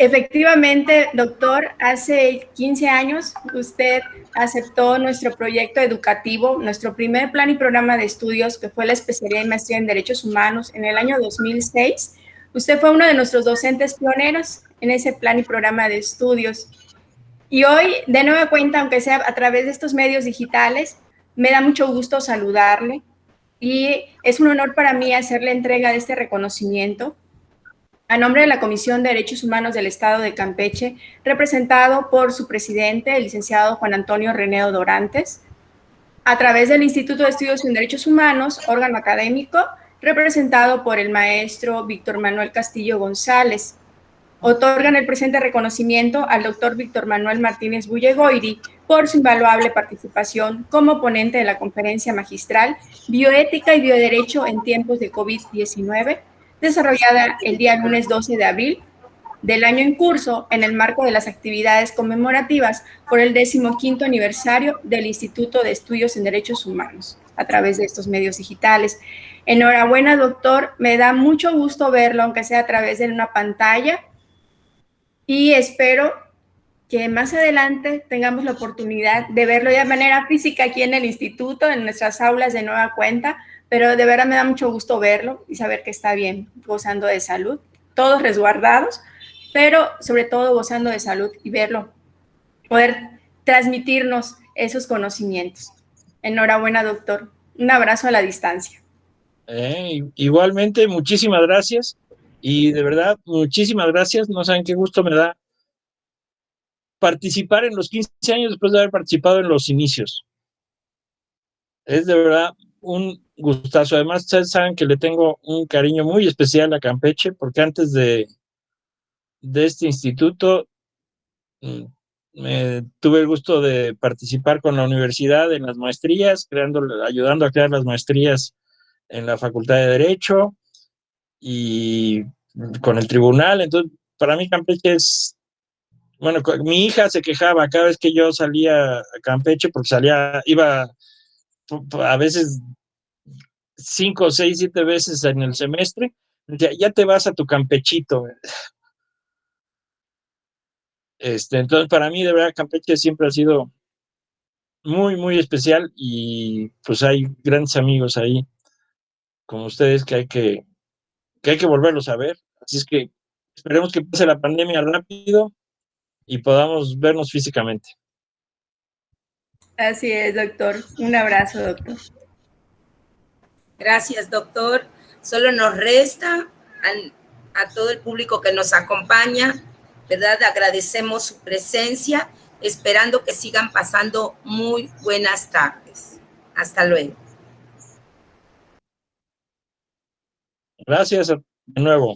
Efectivamente, doctor, hace 15 años usted aceptó nuestro proyecto educativo, nuestro primer plan y programa de estudios, que fue la especialidad y maestría en Derechos Humanos en el año 2006. Usted fue uno de nuestros docentes pioneros en ese plan y programa de estudios. Y hoy, de nueva cuenta, aunque sea a través de estos medios digitales, me da mucho gusto saludarle y es un honor para mí hacerle entrega de este reconocimiento. a nombre de la Comisión de Derechos Humanos del Estado de Campeche, representado por su presidente, el licenciado Juan Antonio Renedo Dorantes, a través del Instituto de Estudios en Derechos Humanos, órgano académico, representado por el maestro Víctor Manuel Castillo González. Otorgan el presente reconocimiento al doctor Víctor Manuel Martínez Bullegoiri por su invaluable participación como ponente de la conferencia magistral Bioética y Bioderecho en tiempos de COVID-19, desarrollada el día lunes 12 de abril del año en curso en el marco de las actividades conmemorativas por el 15º aniversario del Instituto de Estudios en Derechos Humanos a través de estos medios digitales. Enhorabuena, doctor. Me da mucho gusto verlo, aunque sea a través de una pantalla. Y espero que más adelante tengamos la oportunidad de verlo ya de manera física aquí en el instituto, en nuestras aulas de nueva cuenta, pero de verdad me da mucho gusto verlo y saber que está bien, gozando de salud, todos resguardados, pero sobre todo gozando de salud y verlo, poder transmitirnos esos conocimientos. Enhorabuena, doctor. Un abrazo a la distancia. Igualmente, muchísimas gracias. Y de verdad, muchísimas gracias. No saben qué gusto me da participar en los 15 años después de haber participado en los inicios. Es de verdad un gustazo. Además, ustedes saben que le tengo un cariño muy especial a Campeche, porque antes de este instituto tuve el gusto de participar con la universidad en las maestrías, ayudando a crear las maestrías en la Facultad de Derecho y con el tribunal. Entonces, para mí Campeche es, bueno, mi hija se quejaba cada vez que yo salía a Campeche, porque iba a veces 5, 6, 7 veces en el semestre, ya te vas a tu campechito. Entonces, para mí, de verdad, Campeche siempre ha sido muy, muy especial y pues hay grandes amigos ahí, como ustedes, que hay que volverlos a ver. Así es que esperemos que pase la pandemia rápido y podamos vernos físicamente. Así es, doctor. Un abrazo, doctor. Gracias, doctor. Solo nos resta a todo el público que nos acompaña, ¿verdad? Agradecemos su presencia, esperando que sigan pasando muy buenas tardes. Hasta luego. Gracias de nuevo.